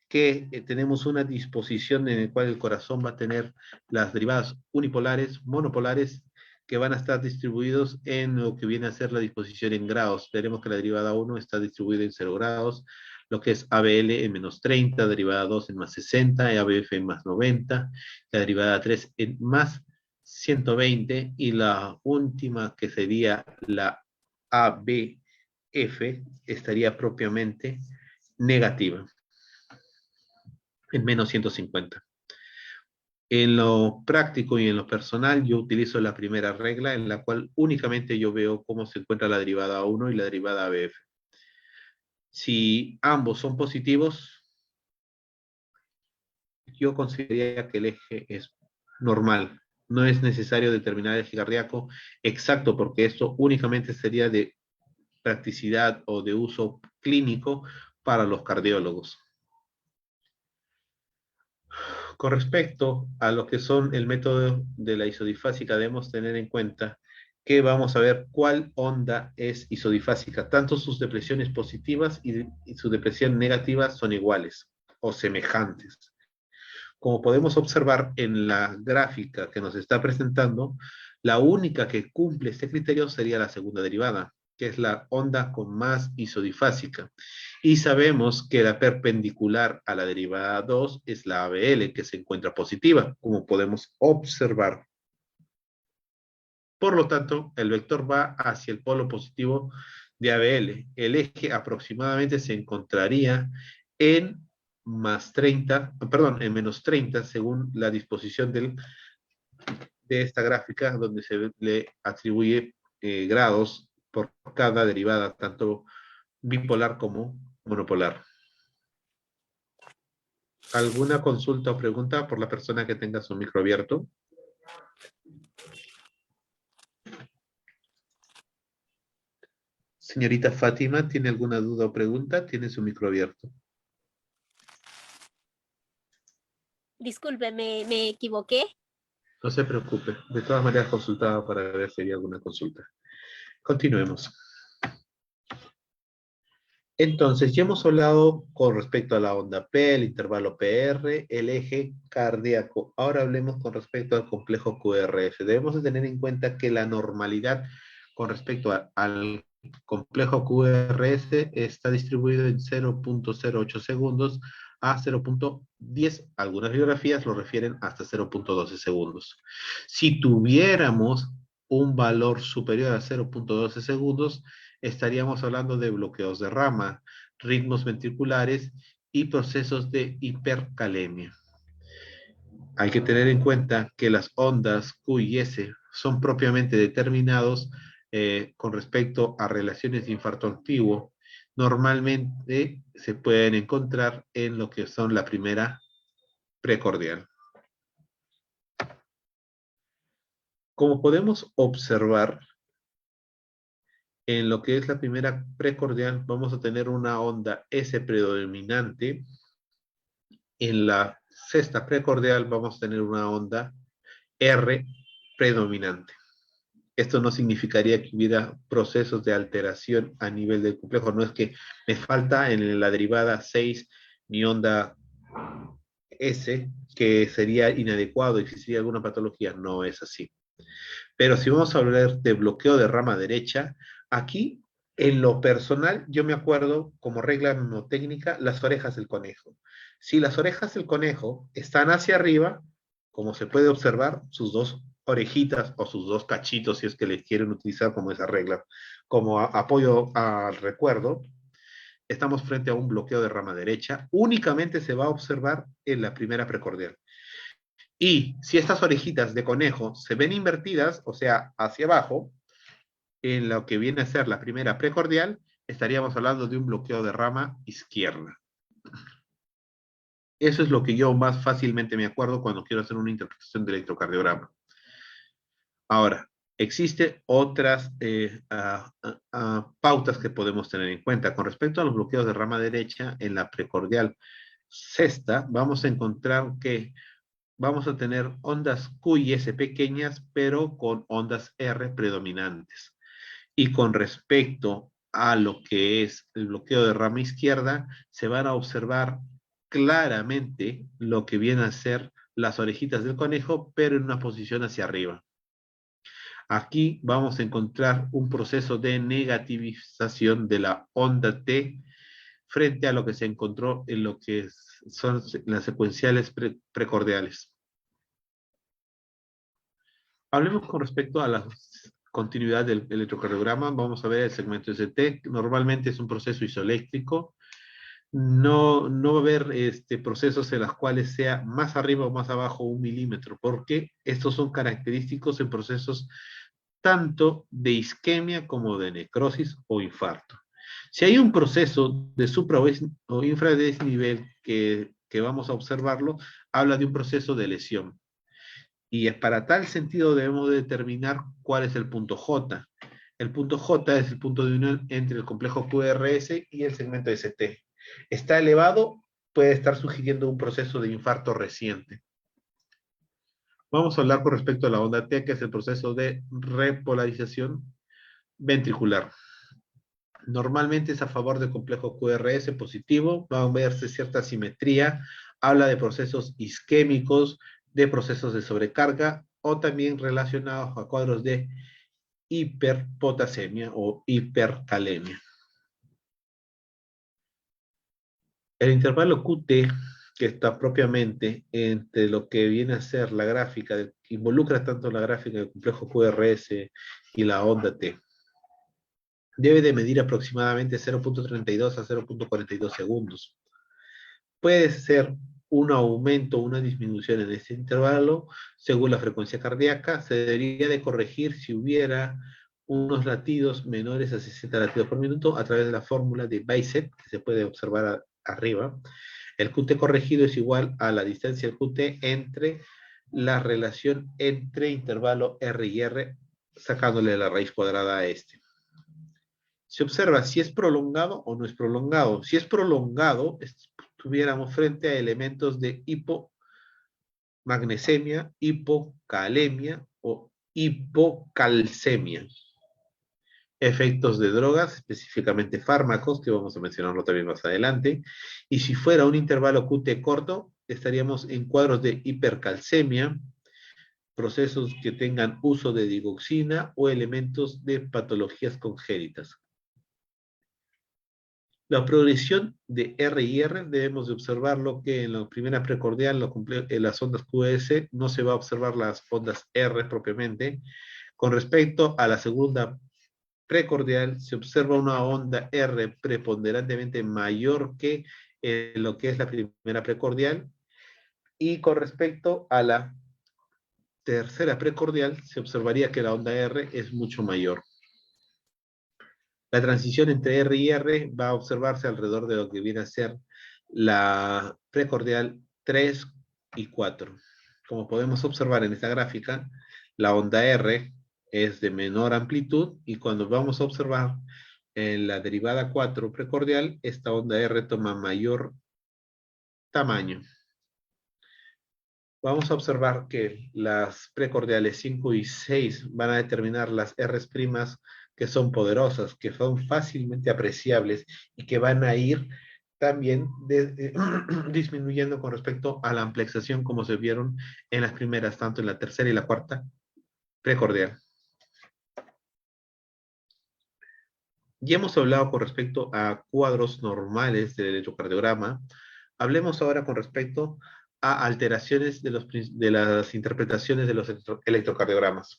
que tenemos una disposición en la cual el corazón va a tener las derivadas unipolares, monopolares, que van a estar distribuidos en lo que viene a ser la disposición en grados. Veremos que la derivada 1 está distribuida en 0 grados, lo que es ABL en menos 30, derivada 2 en más 60, ABF en más 90, la derivada 3 en más 120, y la última, que sería la ABF, estaría propiamente negativa, en menos 150. En lo práctico y en lo personal, yo utilizo la primera regla, en la cual únicamente yo veo cómo se encuentra la derivada 1 y la derivada ABF. Si ambos son positivos, yo consideraría que el eje es normal. No es necesario determinar el eje cardíaco exacto, porque esto únicamente sería de practicidad o de uso clínico para los cardiólogos. Con respecto a lo que son el método de la isodifásica, debemos tener en cuenta que vamos a ver cuál onda es isodifásica. Tanto sus depresiones positivas y su depresión negativa son iguales o semejantes. Como podemos observar en la gráfica que nos está presentando, la única que cumple este criterio sería la segunda derivada, que es la onda con más isodifásica. Y sabemos que la perpendicular a la derivada 2 es la ABL, que se encuentra positiva, como podemos observar. Por lo tanto, el vector va hacia el polo positivo de ABL. El eje aproximadamente se encontraría en más 30, perdón, en menos 30, según la disposición de esta gráfica, donde se le atribuye grados por cada derivada, tanto bipolar como monopolar. ¿Alguna consulta o pregunta por la persona que tenga su micro abierto? Señorita Fátima, ¿tiene alguna duda o pregunta? Tiene su micro abierto. Disculpe, me equivoqué. No se preocupe. De todas maneras, consultaba para ver si había alguna consulta. Continuemos. Entonces, ya hemos hablado con respecto a la onda P, el intervalo PR, el eje cardíaco. Ahora hablemos con respecto al complejo QRS. Debemos de tener en cuenta que la normalidad con respecto al complejo QRS está distribuido en 0.08 segundos a 0.10. Algunas bibliografías lo refieren hasta 0.12 segundos. Si tuviéramos un valor superior a 0.12 segundos, estaríamos hablando de bloqueos de rama, ritmos ventriculares y procesos de hipercalemia. Hay que tener en cuenta que las ondas Q y S son propiamente determinados con respecto a relaciones de infarto activo. Normalmente se pueden encontrar en lo que son la primera precordial. Como podemos observar, en lo que es la primera precordial, vamos a tener una onda S predominante. En la sexta precordial vamos a tener una onda R predominante. Esto no significaría que hubiera procesos de alteración a nivel del complejo. No es que me falta en la derivada 6 mi onda S, que sería inadecuado, existiría alguna patología. No es así. Pero si vamos a hablar de bloqueo de rama derecha, aquí, en lo personal, yo me acuerdo, como regla mnemotécnica, las orejas del conejo. Si las orejas del conejo están hacia arriba, como se puede observar, sus dos orejitas o sus dos cachitos, si es que les quieren utilizar como esa regla, como apoyo al recuerdo, estamos frente a un bloqueo de rama derecha. Únicamente se va a observar en la primera precordial. Y si estas orejitas de conejo se ven invertidas, o sea, hacia abajo, en lo que viene a ser la primera precordial, estaríamos hablando de un bloqueo de rama izquierda. Eso es lo que yo más fácilmente me acuerdo cuando quiero hacer una interpretación de electrocardiograma. Ahora, existen otras pautas que podemos tener en cuenta. Con respecto a los bloqueos de rama derecha, en la precordial sexta, vamos a encontrar que vamos a tener ondas Q y S pequeñas, pero con ondas R predominantes. Y con respecto a lo que es el bloqueo de rama izquierda, se van a observar claramente lo que vienen a ser las orejitas del conejo, pero en una posición hacia arriba. Aquí vamos a encontrar un proceso de negativización de la onda T frente a lo que se encontró en lo que son las secuenciales precordiales. Hablemos con respecto a la continuidad del electrocardiograma. Vamos a ver el segmento ST. Normalmente es un proceso isoeléctrico. No va a haber procesos en los cuales sea más arriba o más abajo 1 milímetro, porque estos son característicos en procesos tanto de isquemia como de necrosis o infarto. Si hay un proceso de supra o infradesnivel que vamos a observarlo, habla de un proceso de lesión. Y para tal sentido debemos determinar cuál es el punto J. El punto J es el punto de unión entre el complejo QRS y el segmento ST. Está elevado, puede estar sugiriendo un proceso de infarto reciente. Vamos a hablar con respecto a la onda T, que es el proceso de repolarización ventricular. Normalmente es a favor del complejo QRS positivo, va a verse cierta simetría, habla de procesos isquémicos, de procesos de sobrecarga, o también relacionados a cuadros de hiperpotasemia o hipercalemia. El intervalo QT, que está propiamente entre lo que viene a ser la gráfica, que involucra tanto la gráfica del complejo QRS y la onda T, debe de medir aproximadamente 0.32 a 0.42 segundos. Puede ser un aumento o una disminución en este intervalo según la frecuencia cardíaca. Se debería de corregir si hubiera unos latidos menores a 60 latidos por minuto a través de la fórmula de Bicep, que se puede observar arriba. El QT corregido es igual a la distancia del QT entre la relación entre intervalo R y R, sacándole la raíz cuadrada a este. Se observa si es prolongado o no es prolongado. Si es prolongado, estuviéramos frente a elementos de hipomagnesemia, hipocalemia o hipocalcemia. Efectos de drogas, específicamente fármacos, que vamos a mencionarlo también más adelante. Y si fuera un intervalo QT corto, estaríamos en cuadros de hipercalcemia, procesos que tengan uso de digoxina o elementos de patologías congénitas. La progresión de R y R debemos de observarlo que en la primera precordial, en las ondas QS, no se va a observar las ondas R propiamente. Con respecto a la segunda precordial, se observa una onda R preponderantemente mayor que lo que es la primera precordial. Y con respecto a la tercera precordial, se observaría que la onda R es mucho mayor. La transición entre R y R va a observarse alrededor de lo que viene a ser la precordial 3 y 4. Como podemos observar en esta gráfica, la onda R es de menor amplitud y cuando vamos a observar en la derivada 4 precordial, esta onda R toma mayor tamaño. Vamos a observar que las precordiales 5 y 6 van a determinar las R's' que son poderosas, que son fácilmente apreciables y que van a ir también disminuyendo con respecto a la amplexación como se vieron en las primeras, tanto en la tercera y la cuarta precordial. Ya hemos hablado con respecto a cuadros normales del electrocardiograma. Hablemos ahora con respecto a alteraciones de las interpretaciones de los electrocardiogramas.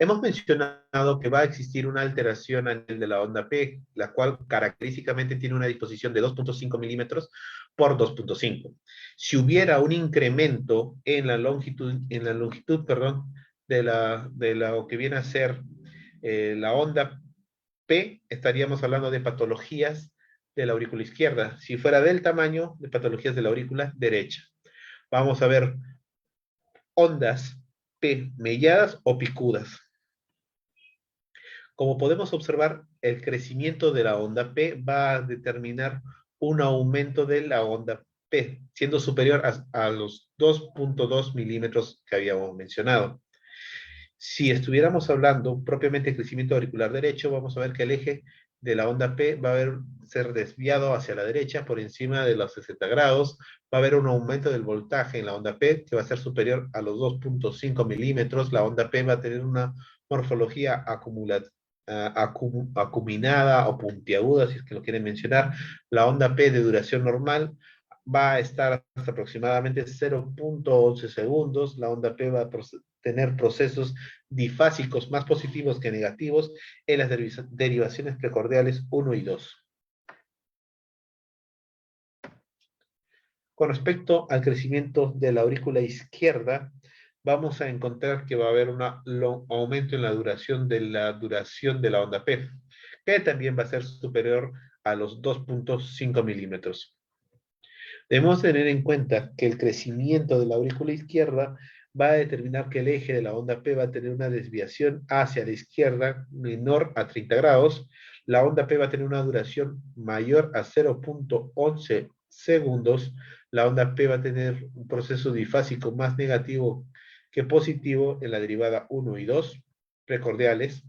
Hemos mencionado que va a existir una alteración a nivel de la onda P, la cual característicamente tiene una disposición de 2.5 milímetros por 2.5. Si hubiera un incremento en la longitud, perdón, de lo que viene a ser la onda P, estaríamos hablando de patologías de la aurícula izquierda. Si fuera del tamaño, de patologías de la aurícula derecha. Vamos a ver ondas P melladas o picudas. Como podemos observar, el crecimiento de la onda P va a determinar un aumento de la onda P, siendo superior a los 2.2 milímetros que habíamos mencionado. Si estuviéramos hablando propiamente de crecimiento auricular derecho, vamos a ver que el eje de la onda P va a ser desviado hacia la derecha por encima de los 60 grados. Va a haber un aumento del voltaje en la onda P que va a ser superior a los 2.5 milímetros. La onda P va a tener una morfología acuminada o puntiaguda, si es que lo quieren mencionar. La onda P de duración normal va a estar hasta aproximadamente 0.11 segundos. La onda P va a tener procesos difásicos más positivos que negativos en las derivaciones precordiales 1 y 2. Con respecto al crecimiento de la aurícula izquierda, vamos a encontrar que va a haber un aumento en la duración de la onda P, que también va a ser superior a los 2.5 milímetros. Debemos tener en cuenta que el crecimiento de la aurícula izquierda va a determinar que el eje de la onda P va a tener una desviación hacia la izquierda menor a 30 grados. La onda P va a tener una duración mayor a 0.11 segundos. La onda P va a tener un proceso difásico más negativo que positivo en la derivada 1 y 2 precordiales.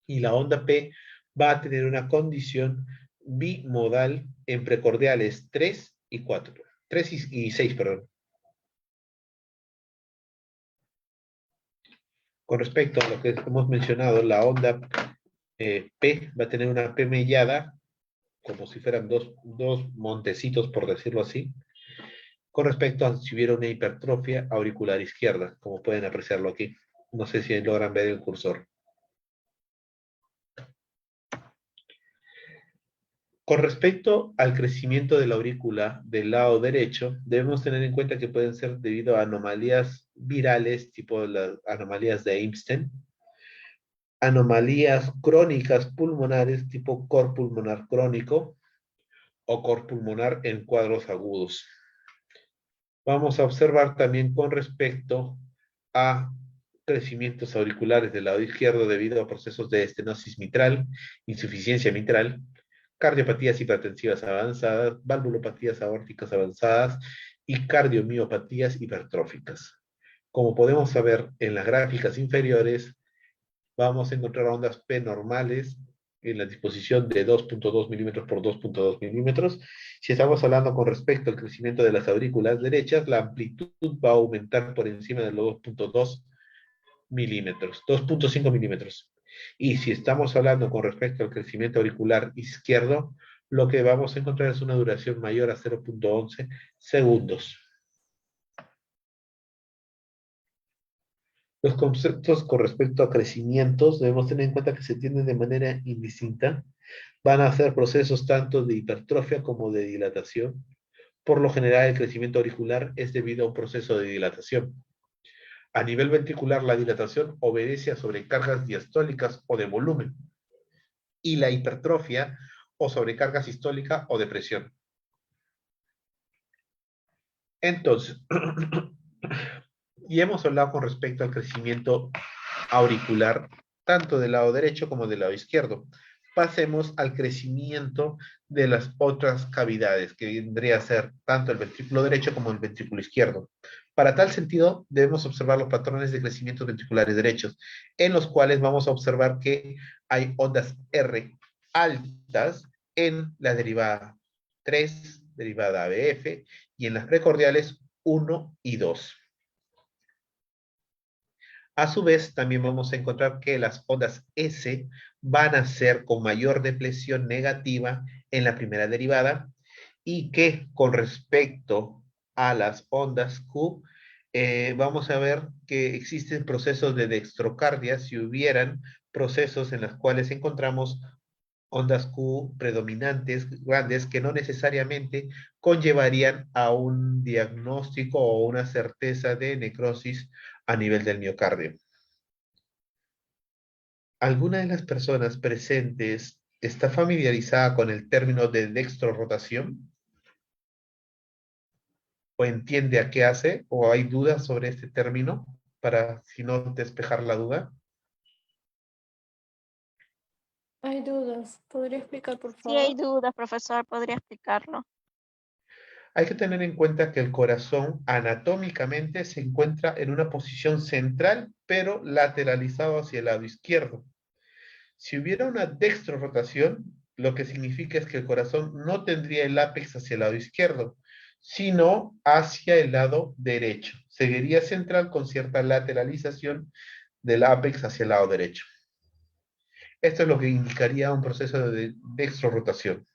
Y la onda P va a tener una condición bimodal en precordiales 3 y 4. 3 y 6, perdón. Con respecto a lo que hemos mencionado, la onda P va a tener una P mellada, como si fueran dos montecitos, por decirlo así, con respecto a si hubiera una hipertrofia auricular izquierda, como pueden apreciarlo aquí. No sé si logran ver el cursor. Con respecto al crecimiento de la aurícula del lado derecho, debemos tener en cuenta que pueden ser debido a anomalías virales, tipo las anomalías de Einstein, anomalías crónicas pulmonares, tipo cor pulmonar crónico, o cor pulmonar en cuadros agudos. Vamos a observar también con respecto a crecimientos auriculares del lado izquierdo debido a procesos de estenosis mitral, insuficiencia mitral, cardiopatías hipertensivas avanzadas, valvulopatías aórticas avanzadas y cardiomiopatías hipertróficas. Como podemos ver en las gráficas inferiores, vamos a encontrar ondas P normales en la disposición de 2.2 milímetros por 2.2 milímetros. Si estamos hablando con respecto al crecimiento de las aurículas derechas, la amplitud va a aumentar por encima de los 2.2 milímetros, 2.5 milímetros. Y si estamos hablando con respecto al crecimiento auricular izquierdo, lo que vamos a encontrar es una duración mayor a 0.11 segundos. Los conceptos con respecto a crecimientos debemos tener en cuenta que se tienden de manera indistinta. Van a ser procesos tanto de hipertrofia como de dilatación. Por lo general, el crecimiento auricular es debido a un proceso de dilatación. A nivel ventricular, la dilatación obedece a sobrecargas diastólicas o de volumen, y la hipertrofia o sobrecarga sistólica o de presión. Entonces, y hemos hablado con respecto al crecimiento auricular, tanto del lado derecho como del lado izquierdo. Pasemos al crecimiento de las otras cavidades, que vendría a ser tanto el ventrículo derecho como el ventrículo izquierdo. Para tal sentido, debemos observar los patrones de crecimiento ventriculares derechos, en los cuales vamos a observar que hay ondas R altas en la derivada 3, derivada ABF, y en las precordiales 1 y 2. A su vez, también vamos a encontrar que las ondas S van a ser con mayor depresión negativa en la primera derivada, y que con respecto a las ondas Q vamos a ver que existen procesos de dextrocardia si hubieran procesos en los cuales encontramos ondas Q predominantes, grandes, que no necesariamente conllevarían a un diagnóstico o una certeza de necrosis a nivel del miocardio. ¿Alguna de las personas presentes está familiarizada con el término de dextrorotación? ¿O entiende a qué hace? ¿O hay dudas sobre este término para, si no, despejar la duda? Hay dudas. ¿Podría explicar, por Si hay favor? dudas, profesor, ¿podría explicarlo? Hay que tener en cuenta que el corazón anatómicamente se encuentra en una posición central, pero lateralizado hacia el lado izquierdo. Si hubiera una dextrorotación, lo que significa es que el corazón no tendría el ápex hacia el lado izquierdo, sino hacia el lado derecho. Seguiría central con cierta lateralización del ápex hacia el lado derecho. Esto es lo que indicaría un proceso de dextrorotación.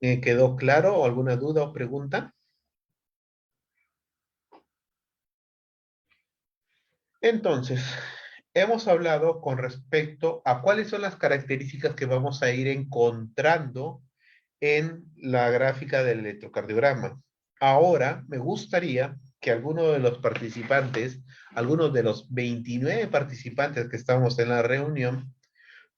¿Quedó claro? ¿O alguna duda o pregunta? Entonces, hemos hablado con respecto a cuáles son las características que vamos a ir encontrando en la gráfica del electrocardiograma. Ahora, me gustaría que alguno de los participantes, algunos de los 29 participantes que estamos en la reunión,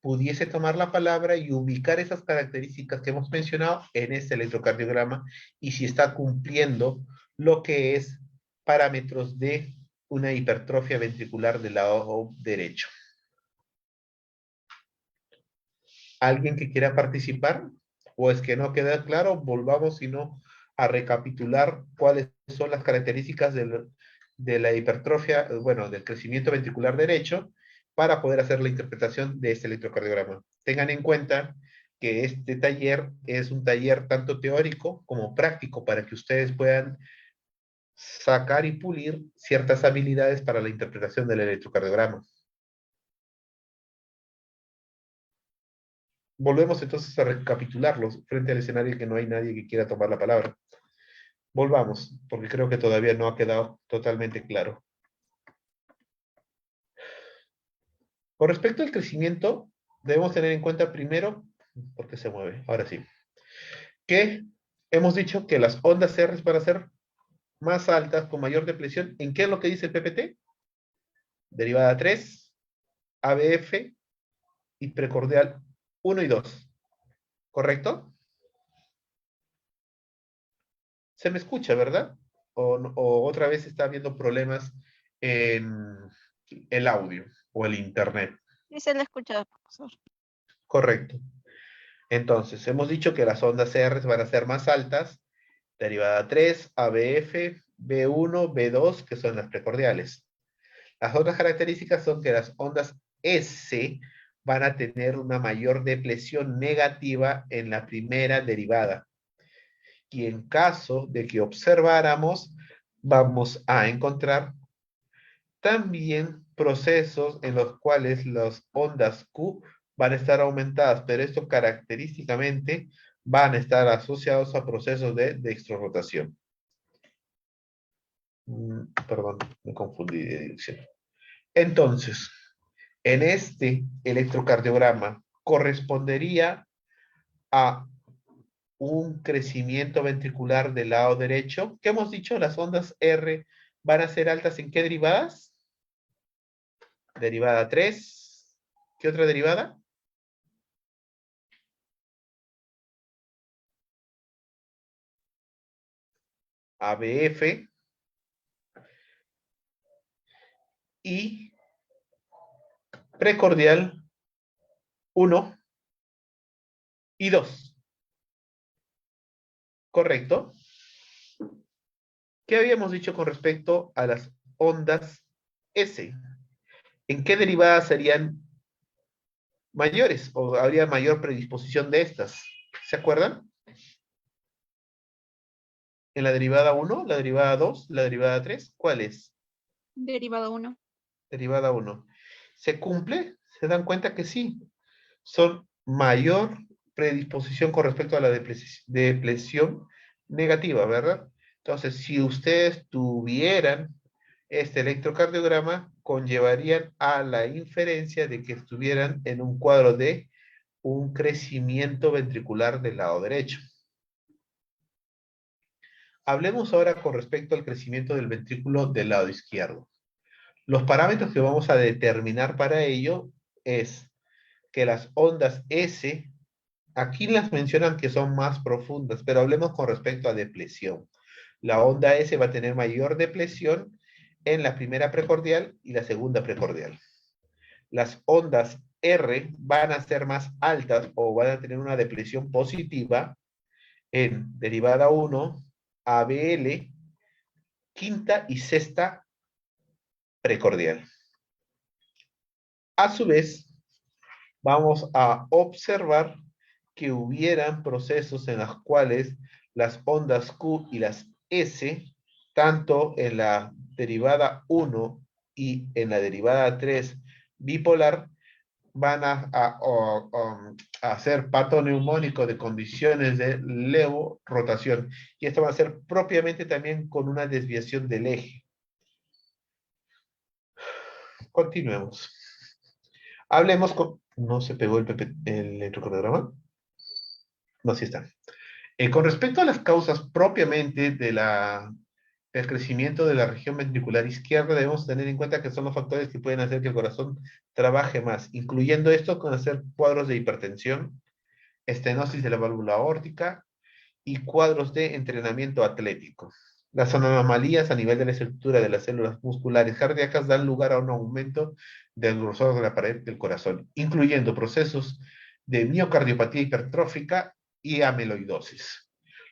pudiese tomar la palabra y ubicar esas características que hemos mencionado en este electrocardiograma y si está cumpliendo lo que es parámetros de una hipertrofia ventricular del lado derecho. ¿Alguien que quiera participar? ¿O es que no queda claro? Volvamos, si no, a recapitular cuáles son las características de la hipertrofia, bueno, del crecimiento ventricular derecho para poder hacer la interpretación de este electrocardiograma. Tengan en cuenta que este taller es un taller tanto teórico como práctico para que ustedes puedan sacar y pulir ciertas habilidades para la interpretación del electrocardiograma. Volvemos entonces a recapitularlos frente al escenario que no hay nadie que quiera tomar la palabra. Volvamos, porque creo que todavía no ha quedado totalmente claro. Con respecto al crecimiento, debemos tener en cuenta primero, porque se mueve, ahora sí, que hemos dicho que las ondas R van a ser más altas, con mayor depresión. ¿En qué es lo que dice el PPT? Derivada 3, ABF y precordial 1 y 2. ¿Correcto? Se me escucha, ¿verdad? O otra vez está habiendo problemas en el audio o el internet. Sí, se le escucha, profesor. Correcto. Entonces, hemos dicho que las ondas R van a ser más altas, derivada 3, ABF, B1, B2, que son las precordiales. Las otras características son que las ondas S van a tener una mayor depresión negativa en la primera derivada. Y en caso de que observáramos, vamos a encontrar también procesos en los cuales las ondas Q van a estar aumentadas, pero esto característicamente van a estar asociados a procesos de dextrorotación. Perdón, me confundí de dirección. Entonces, en este electrocardiograma correspondería a un crecimiento ventricular del lado derecho. ¿Qué hemos dicho? Las ondas R van a ser altas ¿en qué derivadas? Derivada 3. ¿Qué otra derivada? ABF y precordial 1 y 2. ¿Correcto? ¿Qué habíamos dicho con respecto a las ondas S? ¿En qué derivadas serían mayores o habría mayor predisposición de estas? ¿Se acuerdan? ¿En la derivada 1, la derivada 2, la derivada 3? ¿Cuál es? Derivado 1. Derivada 1. ¿Se cumple? ¿Se dan cuenta que sí? Son mayor predisposición con respecto a la depresión negativa, ¿verdad? Entonces, si ustedes tuvieran este electrocardiograma, conllevarían a la inferencia de que estuvieran en un cuadro de un crecimiento ventricular del lado derecho. Hablemos ahora con respecto al crecimiento del ventrículo del lado izquierdo. Los parámetros que vamos a determinar para ello es que las ondas S, aquí las mencionan que son más profundas, pero hablemos con respecto a depresión. La onda S va a tener mayor depresión en la primera precordial y la segunda precordial. Las ondas R van a ser más altas o van a tener una depresión positiva en derivada 1, ABL, quinta y sexta precordial. A su vez, vamos a observar que hubieran procesos en los cuales las ondas Q y las S, tanto en la derivada 1 y en la derivada 3 bipolar, van a ser pato neumónico de condiciones de levo-rotación. Y esto va a ser propiamente también con una desviación del eje. Continuemos. Hablemos con... ¿No se pegó el electrocardiograma? No, sí está. Con respecto a las causas propiamente del crecimiento de la región ventricular izquierda, debemos tener en cuenta que son los factores que pueden hacer que el corazón trabaje más, incluyendo esto con hacer cuadros de hipertensión, estenosis de la válvula aórtica y cuadros de entrenamiento atlético. Las anomalías a nivel de la estructura de las células musculares cardíacas dan lugar a un aumento del grosor de la pared del corazón, incluyendo procesos de miocardiopatía hipertrófica y amiloidosis.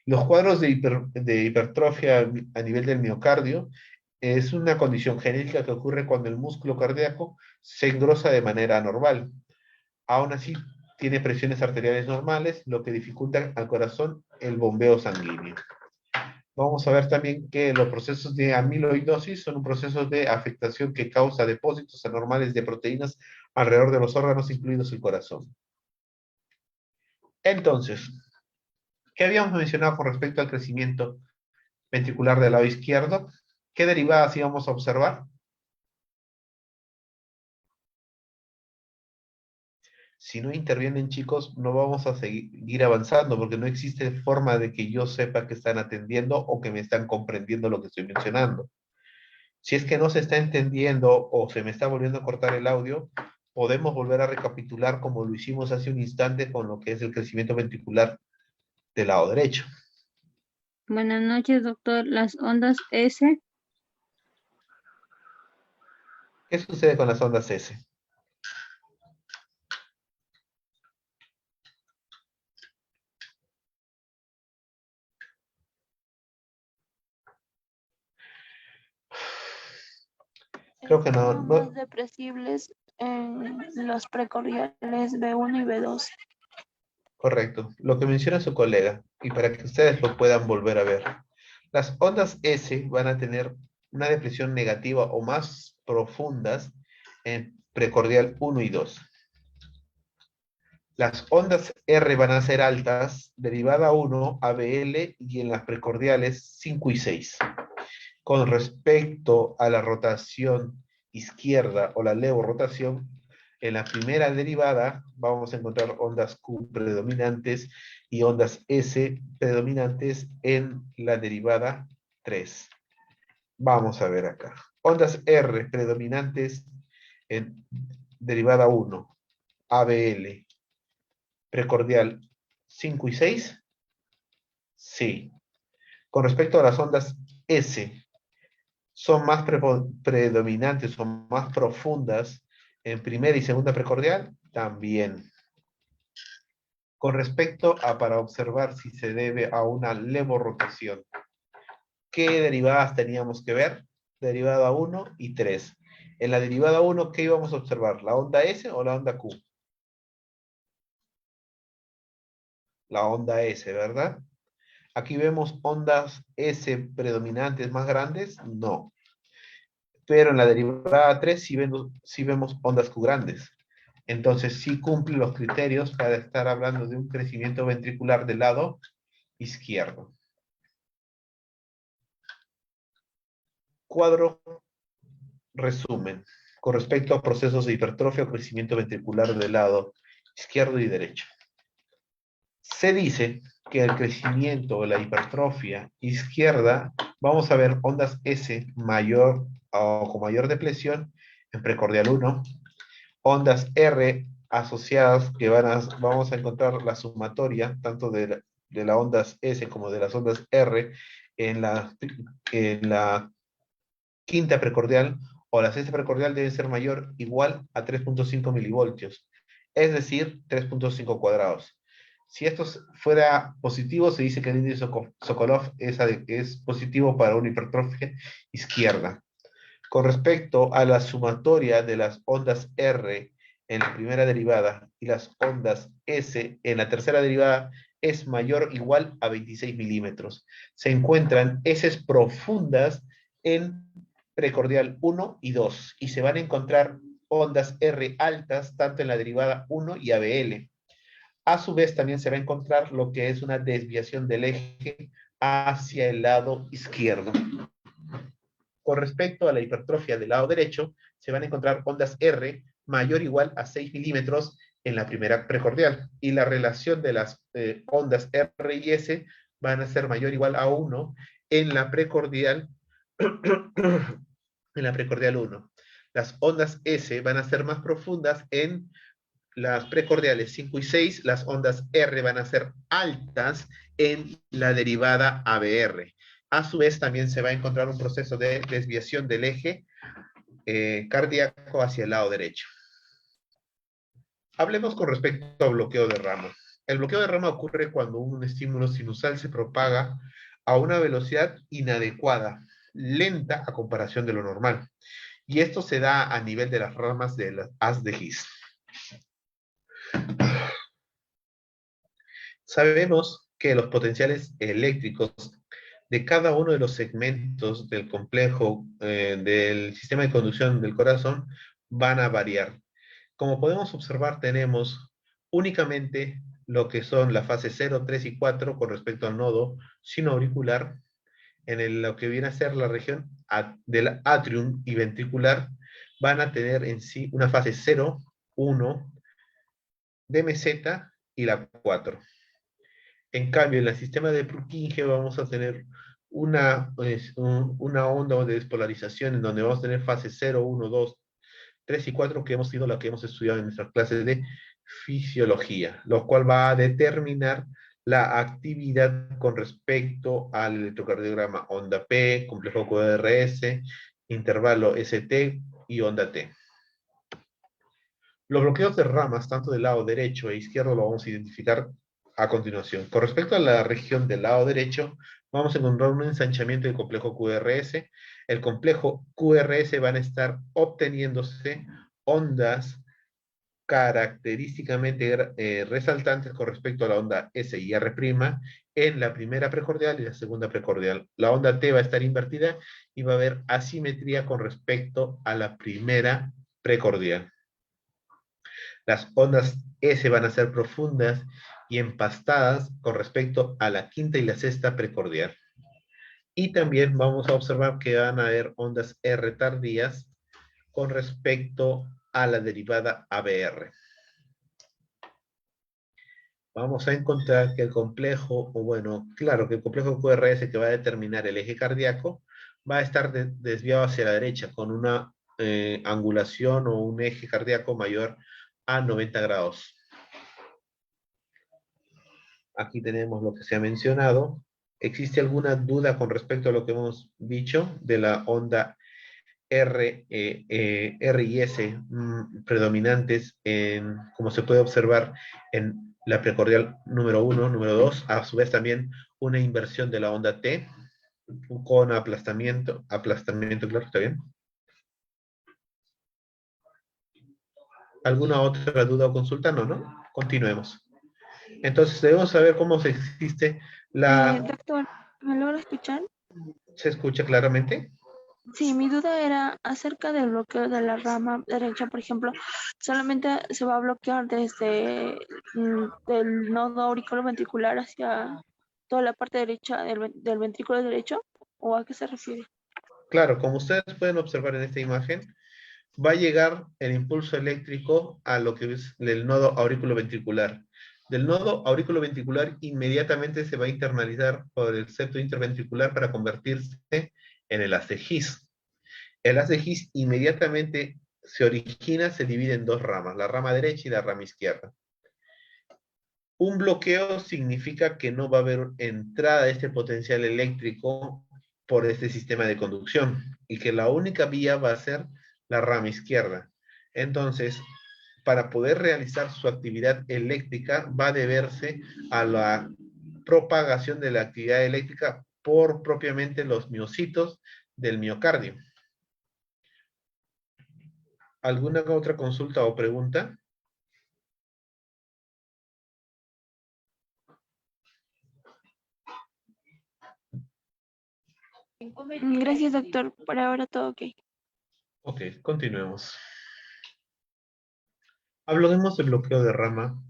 Los cuadros de hipertrofia a nivel del miocardio es una condición genética que ocurre cuando el músculo cardíaco se engrosa de manera anormal. Aún así, tiene presiones arteriales normales, lo que dificulta al corazón el bombeo sanguíneo. Vamos a ver también que los procesos de amiloidosis son un proceso de afectación que causa depósitos anormales de proteínas alrededor de los órganos, incluidos el corazón. Entonces, ¿qué habíamos mencionado con respecto al crecimiento ventricular del lado izquierdo? ¿Qué derivadas íbamos a observar? Si no intervienen, chicos, no vamos a seguir avanzando porque no existe forma de que yo sepa que están atendiendo o que me están comprendiendo lo que estoy mencionando. Si es que no se está entendiendo o se me está volviendo a cortar el audio, podemos volver a recapitular como lo hicimos hace un instante con lo que es el crecimiento ventricular del lado derecho. Buenas noches, doctor. Las ondas S. ¿Qué sucede con las ondas S? Creo que no, Más depresibles en los precordiales B1 y B2. Correcto, lo que menciona su colega, y para que ustedes lo puedan volver a ver. Las ondas S van a tener una depresión negativa o más profundas en precordial 1 y 2. Las ondas R van a ser altas, derivada 1, ABL, y en las precordiales 5 y 6. Con respecto a la rotación izquierda o la levorrotación, en la primera derivada vamos a encontrar ondas Q predominantes y ondas S predominantes en la derivada 3. Vamos a ver acá. Ondas R predominantes en derivada 1, ABL, precordial 5 y 6. Sí. Con respecto a las ondas S, son más predominantes, son más profundas en primera y segunda precordial, también. Con respecto a para observar si se debe a una levorrotación, ¿qué derivadas teníamos que ver? Derivada 1 y 3. En la derivada 1, ¿qué íbamos a observar? ¿La onda S o la onda Q? La onda S, ¿verdad? Aquí vemos ondas S predominantes más grandes, no. Pero en la derivada 3 sí vemos ondas Q grandes. Entonces sí cumple los criterios para estar hablando de un crecimiento ventricular del lado izquierdo. cuadro resumen con respecto a procesos de hipertrofia o crecimiento ventricular del lado izquierdo y derecho. Se dice que el crecimiento o la hipertrofia izquierda, vamos a ver ondas S mayor o con mayor depresión en precordial 1, ondas R asociadas que vamos a encontrar la sumatoria tanto de las ondas S como de las ondas R en la quinta precordial o la sexta precordial debe ser mayor o igual a 3.5 milivoltios, es decir, 3.5 cuadrados. Si esto fuera positivo, se dice que el índice Sokolov es positivo para una hipertrofia izquierda. Con respecto a la sumatoria de las ondas R en la primera derivada y las ondas S en la tercera derivada es mayor o igual a 26 milímetros. Se encuentran S profundas en precordial 1 y 2 y se van a encontrar ondas R altas tanto en la derivada 1 y ABL. A su vez también se va a encontrar lo que es una desviación del eje hacia el lado izquierdo. Con respecto a la hipertrofia del lado derecho, se van a encontrar ondas R mayor o igual a 6 milímetros en la primera precordial. Y la relación de las ondas R y S van a ser mayor o igual a 1 en la precordial, en la precordial 1. Las ondas S van a ser más profundas en las precordiales 5 y 6, las ondas R van a ser altas en la derivada ABR. A su vez, también se va a encontrar un proceso de desviación del eje cardíaco hacia el lado derecho. Hablemos con respecto al bloqueo de rama. El bloqueo de rama ocurre cuando un estímulo sinusal se propaga a una velocidad inadecuada, lenta a comparación de lo normal. Y esto se da a nivel de las ramas del haz de His. Sabemos que los potenciales eléctricos de cada uno de los segmentos del complejo del sistema de conducción del corazón van a variar. Como podemos observar, tenemos únicamente lo que son la fase 0, 3 y 4 con respecto al nodo sinoauricular, lo que viene a ser la región del atrium y ventricular, van a tener en sí una fase 0, 1, de meseta y la 4. En cambio, en el sistema de Purkinje vamos a tener una onda de despolarización en donde vamos a tener fase 0, 1, 2, 3 y 4, que hemos sido la que hemos estudiado en nuestras clases de fisiología, lo cual va a determinar la actividad con respecto al electrocardiograma onda P, complejo QRS, intervalo ST y onda T. Los bloqueos de ramas, tanto del lado derecho e izquierdo, lo vamos a identificar a continuación. Con respecto a la región del lado derecho, vamos a encontrar un ensanchamiento del complejo QRS. El complejo QRS van a estar obteniéndose ondas característicamente resaltantes con respecto a la onda S y R' en la primera precordial y la segunda precordial. La onda T va a estar invertida y va a haber asimetría con respecto a la primera precordial. Las ondas S van a ser profundas y empastadas con respecto a la quinta y la sexta precordial. Y también vamos a observar que van a haber ondas R tardías con respecto a la derivada ABR. Vamos a encontrar que el complejo, o bueno, claro, que el complejo QRS que va a determinar el eje cardíaco va a estar desviado hacia la derecha con una angulación o un eje cardíaco mayor a 90 grados. Aquí tenemos lo que se ha mencionado. ¿Existe alguna duda con respecto a lo que hemos dicho de la onda R y S predominantes como se puede observar en la precordial número 1, número 2, a su vez también una inversión de la onda T con aplastamiento, claro, ¿está bien? ¿Alguna otra duda o consulta? No, ¿no? Continuemos. Entonces debemos saber cómo se existe la... Doctor, ¿me logra escuchar? ¿Se escucha claramente? Sí, mi duda era acerca del bloqueo de la rama derecha, por ejemplo, solamente se va a bloquear desde del nodo auriculoventricular hacia toda la parte derecha del ventrículo derecho, ¿o a qué se refiere? Claro, como ustedes pueden observar en esta imagen, va a llegar el impulso eléctrico a lo que es el nodo aurículo-ventricular. Del nodo aurículo-ventricular inmediatamente se va a internalizar por el septo interventricular para convertirse en el haz de His. El haz de His inmediatamente se origina, se divide en dos ramas, la rama derecha y la rama izquierda. Un bloqueo significa que no va a haber entrada de este potencial eléctrico por este sistema de conducción y que la única vía va a ser la rama izquierda. Entonces, para poder realizar su actividad eléctrica va a deberse a la propagación de la actividad eléctrica por propiamente los miocitos del miocardio. ¿Alguna otra consulta o pregunta? Gracias, doctor. Por ahora todo ok. Ok, continuemos. Hablemos de bloqueo de rama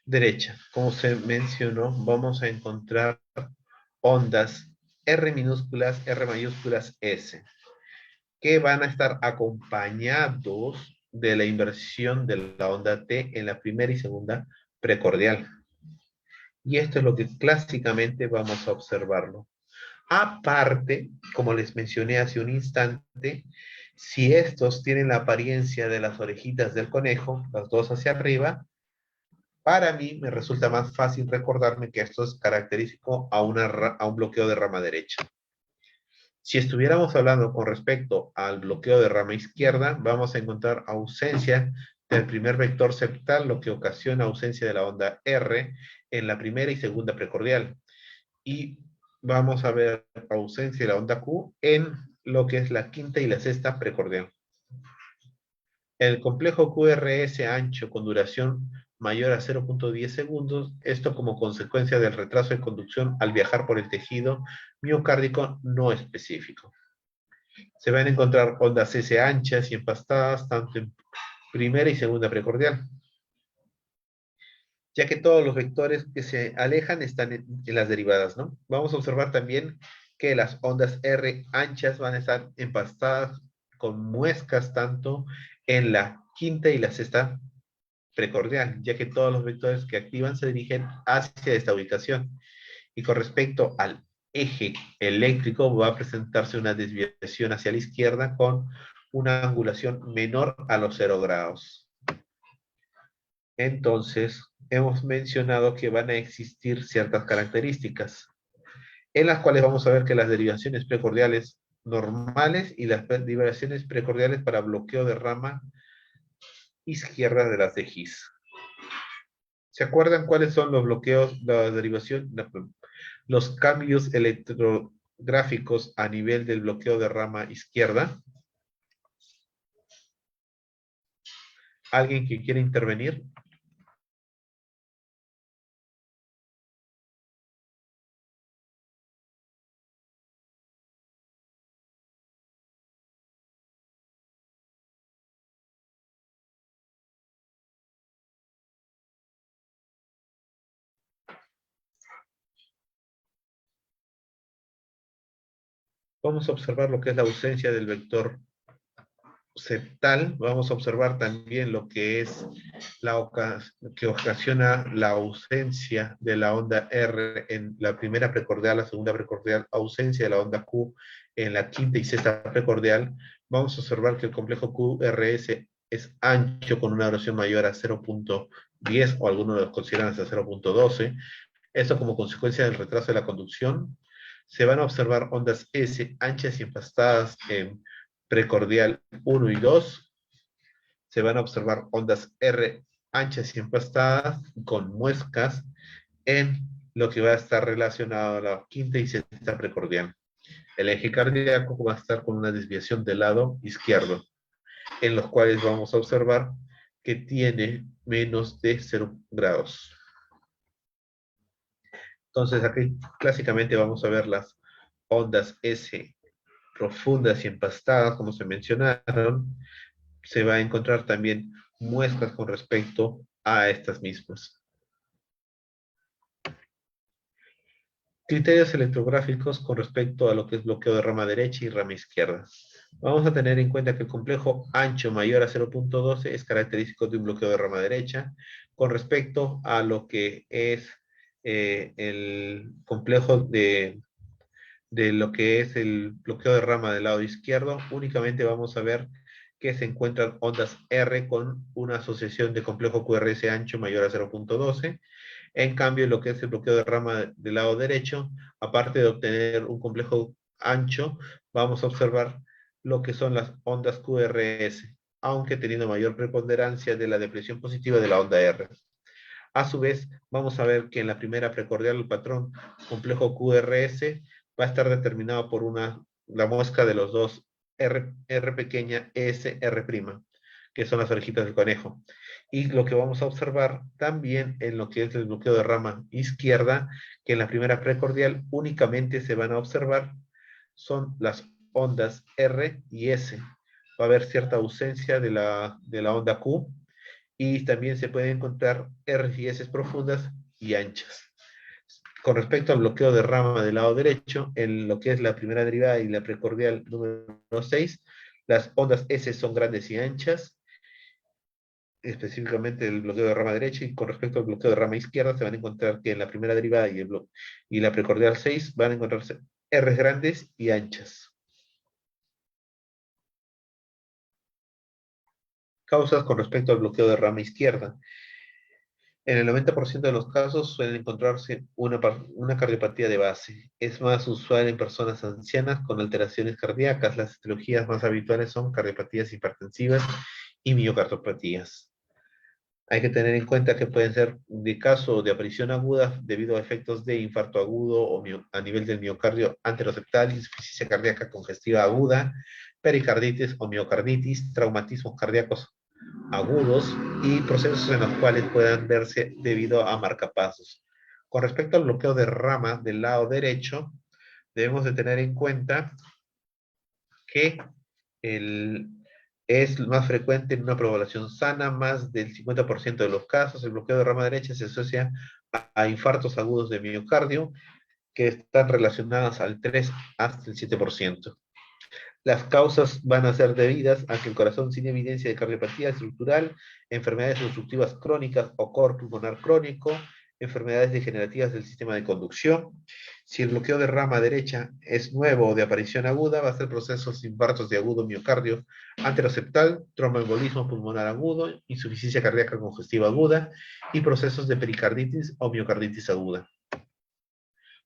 derecha. Como se mencionó, vamos a encontrar ondas R minúsculas, R mayúsculas, S, que van a estar acompañados de la inversión de la onda T en la primera y segunda precordial. Y esto es lo que clásicamente vamos a observarlo. Aparte, como les mencioné hace un instante, si estos tienen la apariencia de las orejitas del conejo, las dos hacia arriba, para mí me resulta más fácil recordarme que esto es característico a un bloqueo de rama derecha. Si estuviéramos hablando con respecto al bloqueo de rama izquierda, vamos a encontrar ausencia del primer vector septal, lo que ocasiona ausencia de la onda R en la primera y segunda precordial. Y vamos a ver ausencia de la onda Q en lo que es la quinta y la sexta precordial. El complejo QRS ancho con duración mayor a 0.10 segundos, esto como consecuencia del retraso de conducción al viajar por el tejido miocárdico no específico. Se van a encontrar ondas S anchas y empastadas tanto en primera y segunda precordial, ya que todos los vectores que se alejan están en las derivadas, ¿no? Vamos a observar también que las ondas R anchas van a estar empastadas con muescas tanto en la quinta y la sexta precordial, ya que todos los vectores que activan se dirigen hacia esta ubicación. Y con respecto al eje eléctrico, va a presentarse una desviación hacia la izquierda con una angulación menor a los 0 grados. Entonces, hemos mencionado que van a existir ciertas características, en las cuales vamos a ver que las derivaciones precordiales normales y las derivaciones precordiales para bloqueo de rama izquierda de las de His. ¿Se acuerdan cuáles son los bloqueos, la derivación, los cambios electrográficos a nivel del bloqueo de rama izquierda? ¿Alguien que quiera intervenir? Vamos a observar lo que es la ausencia del vector septal. Vamos a observar también lo que es que ocasiona la ausencia de la onda R en la primera precordial, la segunda precordial, ausencia de la onda Q en la quinta y sexta precordial. Vamos a observar que el complejo QRS es ancho con una duración mayor a 0.10 o algunos los consideran hasta 0.12. Esto como consecuencia del retraso de la conducción. Se van a observar ondas S anchas y empastadas en precordial 1 y 2. Se van a observar ondas R anchas y empastadas con muescas en lo que va a estar relacionado a la quinta y sexta precordial. El eje cardíaco va a estar con una desviación del lado izquierdo, en los cuales vamos a observar que tiene menos de 0 grados. Entonces aquí clásicamente vamos a ver las ondas S profundas y empastadas, como se mencionaron. Se va a encontrar también muestras con respecto a estas mismas. Criterios electrográficos con respecto a lo que es bloqueo de rama derecha y rama izquierda. Vamos a tener en cuenta que el complejo ancho mayor a 0.12 es característico de un bloqueo de rama derecha. Con respecto a lo que es el complejo de lo que es el bloqueo de rama del lado izquierdo, únicamente vamos a ver que se encuentran ondas R con una asociación de complejo QRS ancho mayor a 0.12. En cambio, lo que es el bloqueo de rama del lado derecho, aparte de obtener un complejo ancho, vamos a observar lo que son las ondas QRS, aunque teniendo mayor preponderancia de la depresión positiva de la onda R. A su vez, vamos a ver que en la primera precordial el patrón complejo QRS va a estar determinado por la muesca de los dos R pequeña, S, R', que son las orejitas del conejo. Y lo que vamos a observar también en lo que es el bloqueo de rama izquierda, que en la primera precordial únicamente se van a observar son las ondas R y S. Va a haber cierta ausencia de la onda Q, y también se pueden encontrar R y S profundas y anchas. Con respecto al bloqueo de rama del lado derecho, en lo que es la primera derivada y la precordial número 6, las ondas S son grandes y anchas, específicamente el bloqueo de rama derecha, y con respecto al bloqueo de rama izquierda se van a encontrar que en la primera derivada y la precordial 6 van a encontrarse R grandes y anchas. Causas con respecto al bloqueo de rama izquierda. En el 90% de los casos suelen encontrarse una cardiopatía de base. Es más usual en personas ancianas con alteraciones cardíacas. Las etiologías más habituales son cardiopatías hipertensivas y miocardiopatías. Hay que tener en cuenta que pueden ser de caso de aparición aguda debido a efectos de infarto agudo o a nivel del miocardio anteroseptal, insuficiencia cardíaca congestiva aguda, pericarditis o miocarditis, traumatismos cardíacos agudos y procesos en los cuales puedan verse debido a marcapasos. Con respecto al bloqueo de rama del lado derecho, debemos de tener en cuenta que es más frecuente en una población sana, más del 50% de los casos. El bloqueo de rama derecha se asocia a infartos agudos de miocardio que están relacionados al 3 hasta el 7%. Las causas van a ser debidas a que el corazón sin evidencia de cardiopatía estructural, enfermedades obstructivas crónicas o cor pulmonar crónico, enfermedades degenerativas del sistema de conducción. Si el bloqueo de rama derecha es nuevo o de aparición aguda, va a ser procesos de infartos de agudo miocardio anteroseptal, tromboembolismo pulmonar agudo, insuficiencia cardíaca congestiva aguda y procesos de pericarditis o miocarditis aguda.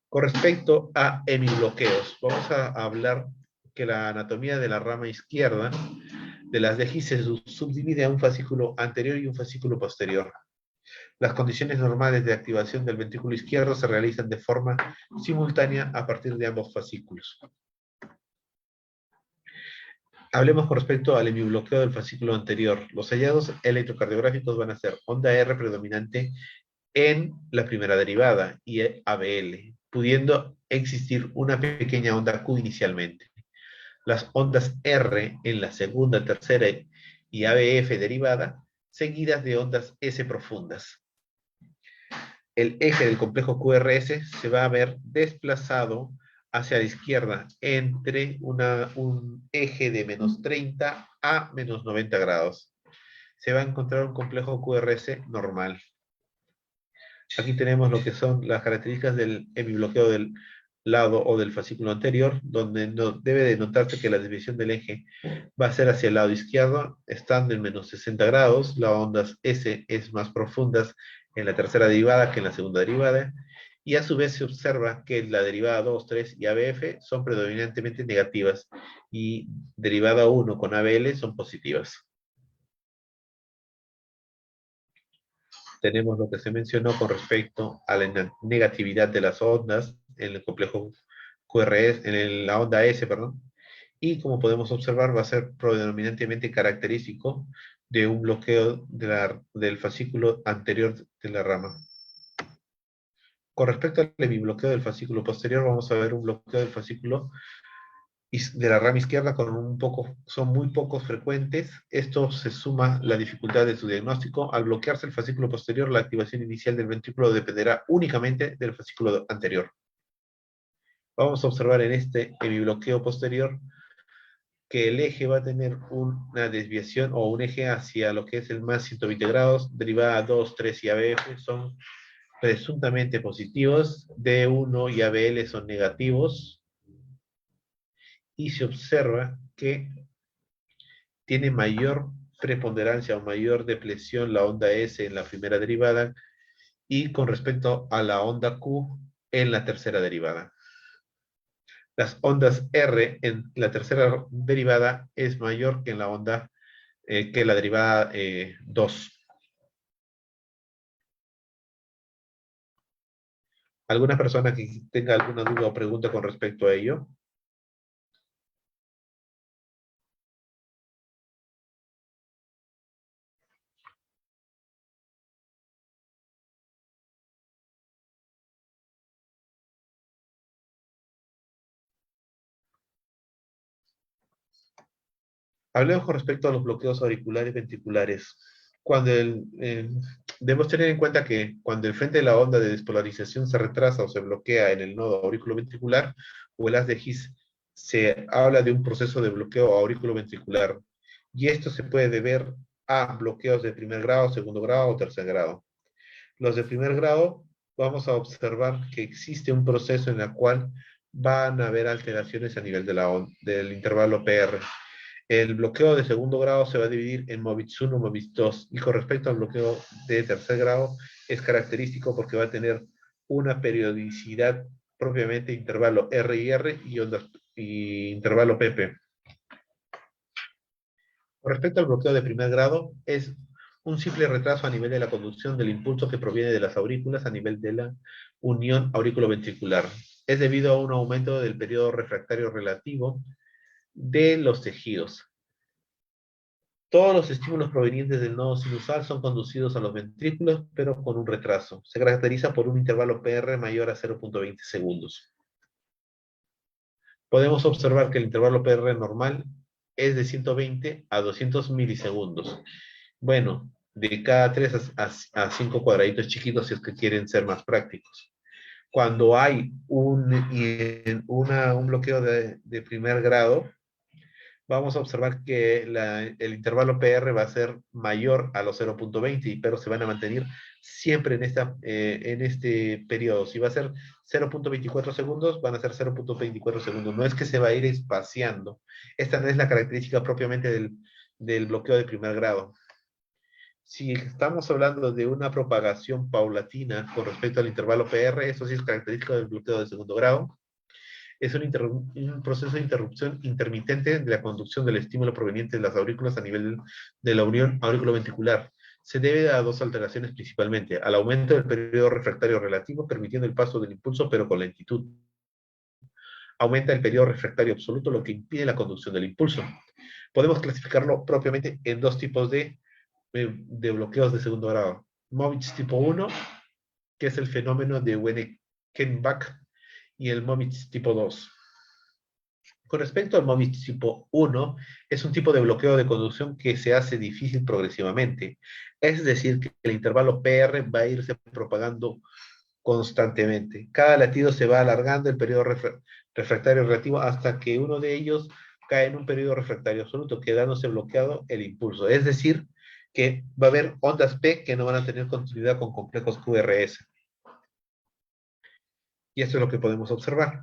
Con respecto a hemibloqueos, vamos a hablar que la anatomía de la rama izquierda de las DGI se subdivide a un fascículo anterior y un fascículo posterior. Las condiciones normales de activación del ventrículo izquierdo se realizan de forma simultánea a partir de ambos fascículos. Hablemos con respecto al hemibloqueo del fascículo anterior. Los hallazgos electrocardiográficos van a ser onda R predominante en la primera derivada y ABL, pudiendo existir una pequeña onda Q inicialmente. Las ondas R en la segunda, tercera y ABF derivada, seguidas de ondas S profundas. El eje del complejo QRS se va a ver desplazado hacia la izquierda entre un eje de menos 30 a menos 90 grados. Se va a encontrar un complejo QRS normal. Aquí tenemos lo que son las características del hemibloqueo del lado o del fascículo anterior, donde debe de notarse que la desviación del eje va a ser hacia el lado izquierdo, estando en menos 60 grados. Las ondas S es más profundas en la tercera derivada que en la segunda derivada, y a su vez se observa que la derivada 2, 3 y ABF son predominantemente negativas, y derivada 1 con ABL son positivas. Tenemos lo que se mencionó con respecto a la negatividad de las ondas en el complejo QRS, la onda S, perdón, y como podemos observar va a ser predominantemente característico de un bloqueo del fascículo anterior de la rama. Con respecto al hemibloqueo del fascículo posterior, vamos a ver un bloqueo del fascículo de la rama izquierda son muy pocos frecuentes. Esto se suma la dificultad de su diagnóstico. Al bloquearse el fascículo posterior, la activación inicial del ventrículo dependerá únicamente del fascículo anterior. Vamos a observar en este hemibloqueo posterior que el eje va a tener una desviación o un eje hacia lo que es el más 120 grados, derivada 2, 3 y ABF son presuntamente positivos, D1 y ABL son negativos, y se observa que tiene mayor preponderancia o mayor depresión la onda S en la primera derivada y con respecto a la onda Q en la tercera derivada. Las ondas R en la tercera derivada es mayor que en la onda que la derivada 2. ¿Alguna persona que tenga alguna duda o pregunta con respecto a ello? Hablemos con respecto a los bloqueos auriculares y ventriculares. Debemos tener en cuenta que cuando el frente de la onda de despolarización se retrasa o se bloquea en el nodo auriculoventricular o el haz de His, se habla de un proceso de bloqueo auriculoventricular. Y esto se puede deber a bloqueos de primer grado, segundo grado o tercer grado. Los de primer grado, vamos a observar que existe un proceso en el cual van a haber alteraciones a nivel del intervalo PR. El bloqueo de segundo grado se va a dividir en MOVITS 1, MOVITS 2, y con respecto al bloqueo de tercer grado es característico porque va a tener una periodicidad propiamente intervalo R y R y intervalo PP. Con respecto al bloqueo de primer grado, es un simple retraso a nivel de la conducción del impulso que proviene de las aurículas a nivel de la unión auriculoventricular. Es debido a un aumento del periodo refractario relativo de los tejidos. Todos los estímulos provenientes del nodo sinusal son conducidos a los ventrículos, pero con un retraso. Se caracteriza por un intervalo PR mayor a 0.20 segundos. Podemos observar que el intervalo PR normal es de 120 a 200 milisegundos. Bueno, de cada 3 a 5 cuadraditos chiquitos si es que quieren ser más prácticos. Cuando hay un bloqueo de primer grado, vamos a observar que el intervalo PR va a ser mayor a los 0.20, pero se van a mantener siempre en este periodo. Si va a ser 0.24 segundos, van a ser 0.24 segundos. No es que se va a ir espaciando. Esta no es la característica propiamente del bloqueo de primer grado. Si estamos hablando de una propagación paulatina con respecto al intervalo PR, eso sí es característico del bloqueo de segundo grado. Es un proceso de interrupción intermitente de la conducción del estímulo proveniente de las aurículas a nivel de la unión auriculoventricular. Se debe a dos alteraciones principalmente: al aumento del periodo refractario relativo, permitiendo el paso del impulso, pero con lentitud. Aumenta el periodo refractario absoluto, lo que impide la conducción del impulso. Podemos clasificarlo propiamente en dos tipos de bloqueos de segundo grado. MOVITS tipo 1, que es el fenómeno de Wennekenbach, y el MOVITS tipo 2. Con respecto al MOVITS tipo 1, es un tipo de bloqueo de conducción que se hace difícil progresivamente. Es decir, que el intervalo PR va a irse propagando constantemente. Cada latido se va alargando el periodo refractario relativo hasta que uno de ellos cae en un periodo refractario absoluto, quedándose bloqueado el impulso. Es decir, que va a haber ondas P que no van a tener continuidad con complejos QRS. Y esto es lo que podemos observar.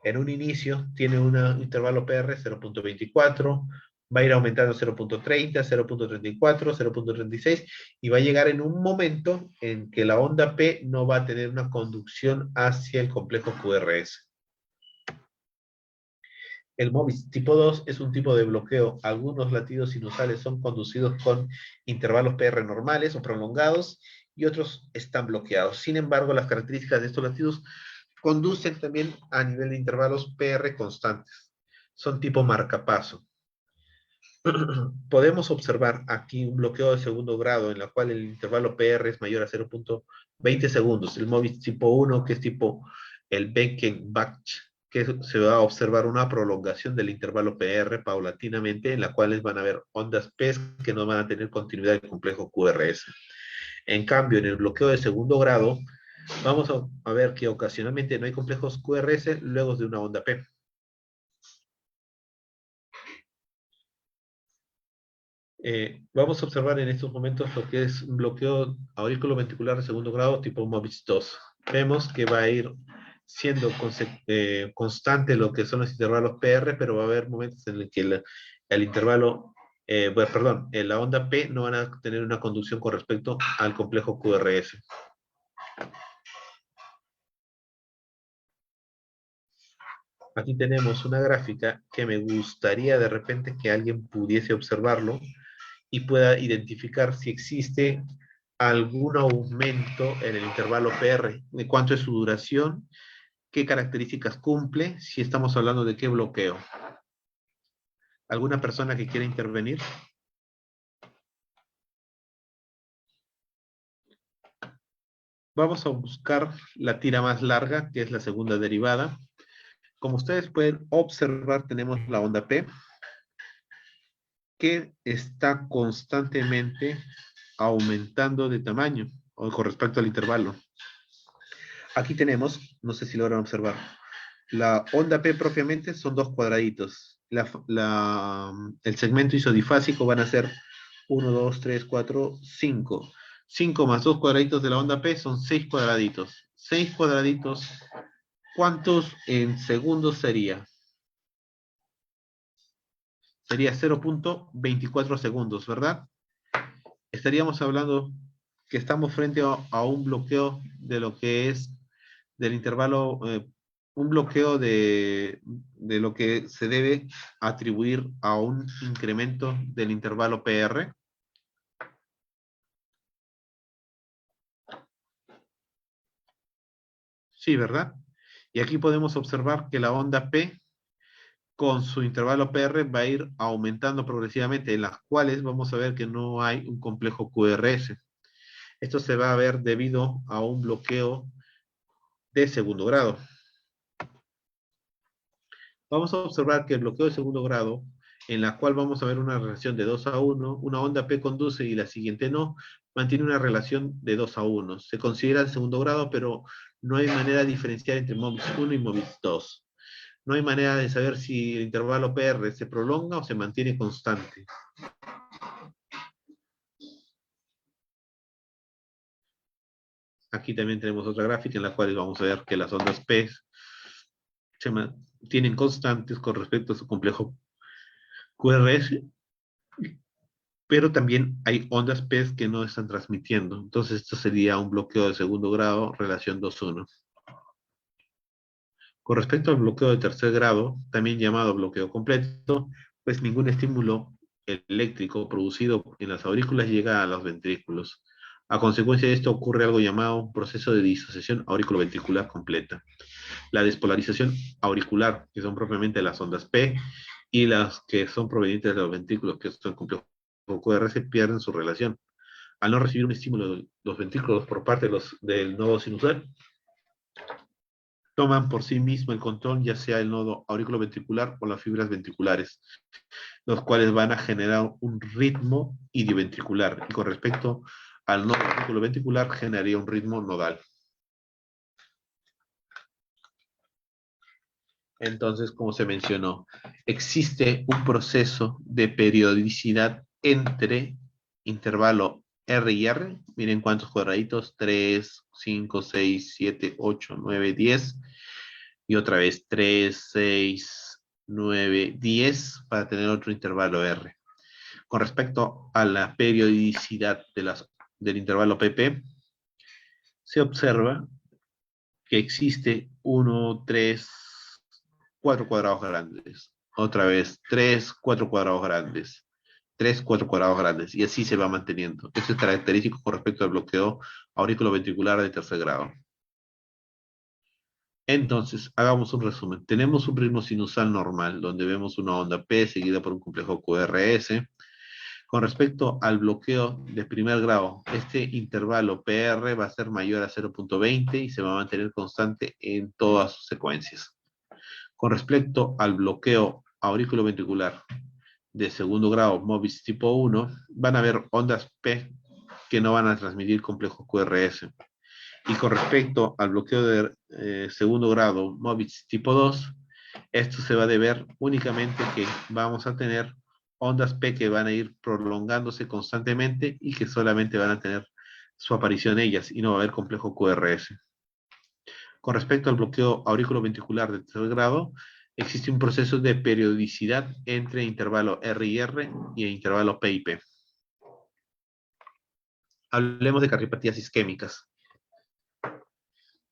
En un inicio tiene un intervalo PR 0.24, va a ir aumentando 0.30, 0.34, 0.36 y va a llegar en un momento en que la onda P no va a tener una conducción hacia el complejo QRS. El MOVITS tipo 2 es un tipo de bloqueo. Algunos latidos sinusales son conducidos con intervalos PR normales o prolongados y otros están bloqueados. Sin embargo, las características de estos latidos conducen también a nivel de intervalos PR constantes. Son tipo marcapaso. Podemos observar aquí un bloqueo de segundo grado en la cual el intervalo PR es mayor a 0.20 segundos. El MOVITS tipo 1, que es tipo el Wennekenbach, que se va a observar una prolongación del intervalo PR paulatinamente, en la cual van a haber ondas P que no van a tener continuidad del complejo QRS. En cambio, en el bloqueo de segundo grado, Vamos a ver que ocasionalmente no hay complejos QRS luego de una onda P. Vamos a observar en estos momentos lo que es un bloqueo aurículo ventricular de segundo grado tipo MOVIS 2. Vemos que va a ir siendo constante lo que son los intervalos PR, pero va a haber momentos en los que el intervalo, bueno, perdón, la onda P no van a tener una conducción con respecto al complejo QRS. Aquí tenemos una gráfica que me gustaría de repente que alguien pudiese observarlo y pueda identificar si existe algún aumento en el intervalo PR, de cuánto es su duración, qué características cumple, si estamos hablando de qué bloqueo. ¿Alguna persona que quiera intervenir? Vamos a buscar la tira más larga, que es la segunda derivada. Como ustedes pueden observar, tenemos la onda P, que está constantemente aumentando de tamaño o con respecto al intervalo. Aquí tenemos, no sé si logran observar, la onda P propiamente son dos cuadraditos. El segmento isodifásico van a ser 1, 2, 3, 4, 5. 5 más 2 cuadraditos de la onda P son 6 cuadraditos. 6 cuadraditos, ¿cuántos en segundos sería? Sería 0.24 segundos, ¿verdad? Estaríamos hablando que estamos frente a un bloqueo de lo que es del intervalo, un bloqueo de lo que se debe atribuir a un incremento del intervalo PR. Sí, ¿verdad? Y aquí podemos observar que la onda P con su intervalo PR va a ir aumentando progresivamente, en las cuales vamos a ver que no hay un complejo QRS. Esto se va a ver debido a un bloqueo de segundo grado. Vamos a observar que el bloqueo de segundo grado, en la cual vamos a ver una relación de 2 a 1, una onda P conduce y la siguiente no, mantiene una relación de 2 a 1. Se considera el segundo grado, pero no hay manera de diferenciar entre MOVIS 1 y MOVIS 2. No hay manera de saber si el intervalo PR se prolonga o se mantiene constante. Aquí también tenemos otra gráfica en la cual vamos a ver que las ondas P se mantienen constantes con respecto a su complejo QRS, pero también hay ondas P que no están transmitiendo. Entonces esto sería un bloqueo de segundo grado, relación 2-1. Con respecto al bloqueo de tercer grado, también llamado bloqueo completo, pues ningún estímulo eléctrico producido en las aurículas llega a los ventrículos. A consecuencia de esto ocurre algo llamado un proceso de disociación auriculoventricular completa. La despolarización auricular, que son propiamente las ondas P, y las que son provenientes de los ventrículos, que son complejos QRS, pierden su relación. Al no recibir un estímulo de los ventrículos por parte del nodo sinusal, toman por sí mismo el control, ya sea el nodo auriculoventricular o las fibras ventriculares, los cuales van a generar un ritmo idioventricular. Y con respecto al nodo auriculoventricular, generaría un ritmo nodal. Entonces, como se mencionó, existe un proceso de periodicidad entre intervalo R y R. Miren cuántos cuadraditos: 3, 5, 6, 7, 8, 9, 10. Y otra vez 3, 6, 9, 10 para tener otro intervalo R. Con respecto a la periodicidad del intervalo PP, se observa que existe 1, 3, 4 cuadrados grandes. Otra vez 3, 4 cuadrados grandes. 3, 4 cuadrados grandes. Y así se va manteniendo. Esto es característico con respecto al bloqueo auriculoventricular de tercer grado. Entonces, hagamos un resumen. Tenemos un ritmo sinusal normal, donde vemos una onda P seguida por un complejo QRS. Con respecto al bloqueo de primer grado, este intervalo PR va a ser mayor a 0.20 y se va a mantener constante en todas sus secuencias. Con respecto al bloqueo auriculoventricular de segundo grado, MOVIS tipo 1, van a haber ondas P que no van a transmitir complejo QRS. Y con respecto al bloqueo de segundo grado Mobitz tipo 2, esto se va a deber únicamente que vamos a tener ondas P que van a ir prolongándose constantemente y que solamente van a tener su aparición ellas y no va a haber complejo QRS. Con respecto al bloqueo auriculoventricular de tercer grado, existe un proceso de periodicidad entre intervalo R y R y el intervalo P y P. Hablemos de cardiopatías isquémicas.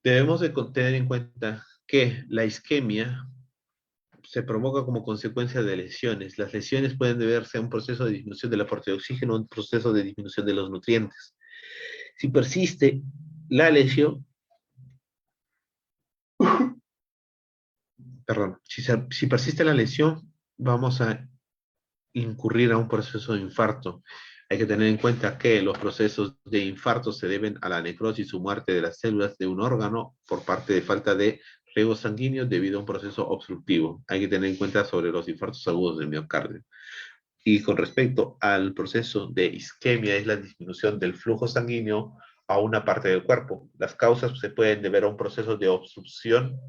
Debemos de tener en cuenta que la isquemia se provoca como consecuencia de lesiones. Las lesiones pueden deberse a un proceso de disminución del aporte de oxígeno, un proceso de disminución de los nutrientes. Si persiste la lesión, si persiste la lesión, vamos a incurrir a un proceso de infarto. Hay que tener en cuenta que los procesos de infarto se deben a la necrosis o muerte de las células de un órgano por parte de falta de riego sanguíneo debido a un proceso obstructivo. Hay que tener en cuenta sobre los infartos agudos del miocardio. Y con respecto al proceso de isquemia, es la disminución del flujo sanguíneo a una parte del cuerpo. Las causas se pueden deber a un proceso de obstrucción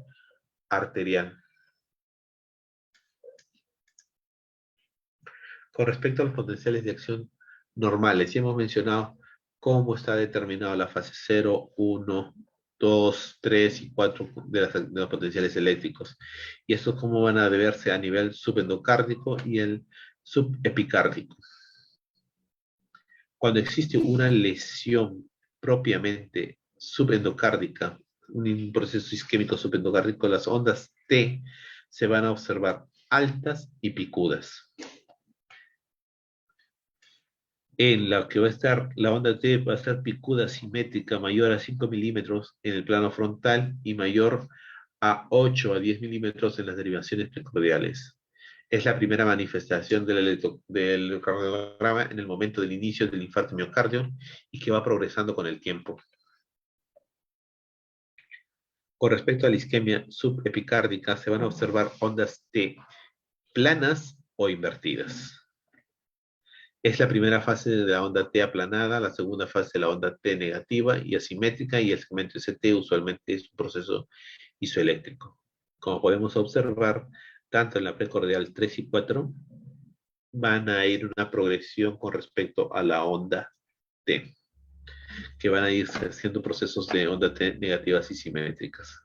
arterial. Con respecto a los potenciales de acción normales, ya hemos mencionado cómo está determinada la fase 0, 1, 2, 3 y 4 de los potenciales eléctricos. Y estos cómo van a deberse a nivel subendocárdico y el subepicárdico. Cuando existe una lesión propiamente subendocárdica, un proceso isquémico subendocárdico, las ondas T se van a observar altas y picudas. En la que va a estar, la onda T va a estar picuda simétrica mayor a 5 milímetros en el plano frontal y mayor a 8 a 10 milímetros en las derivaciones precordiales. Es la primera manifestación del electrocardiograma en el momento del inicio del infarto miocardio y que va progresando con el tiempo. Con respecto a la isquemia subepicárdica, se van a observar ondas T planas o invertidas. Es la primera fase de la onda T aplanada, la segunda fase de la onda T negativa y asimétrica, y el segmento ST usualmente es un proceso isoeléctrico. Como podemos observar, tanto en la precordial 3 y 4 van a ir una progresión con respecto a la onda T, que van a ir haciendo procesos de onda T negativas y simétricas.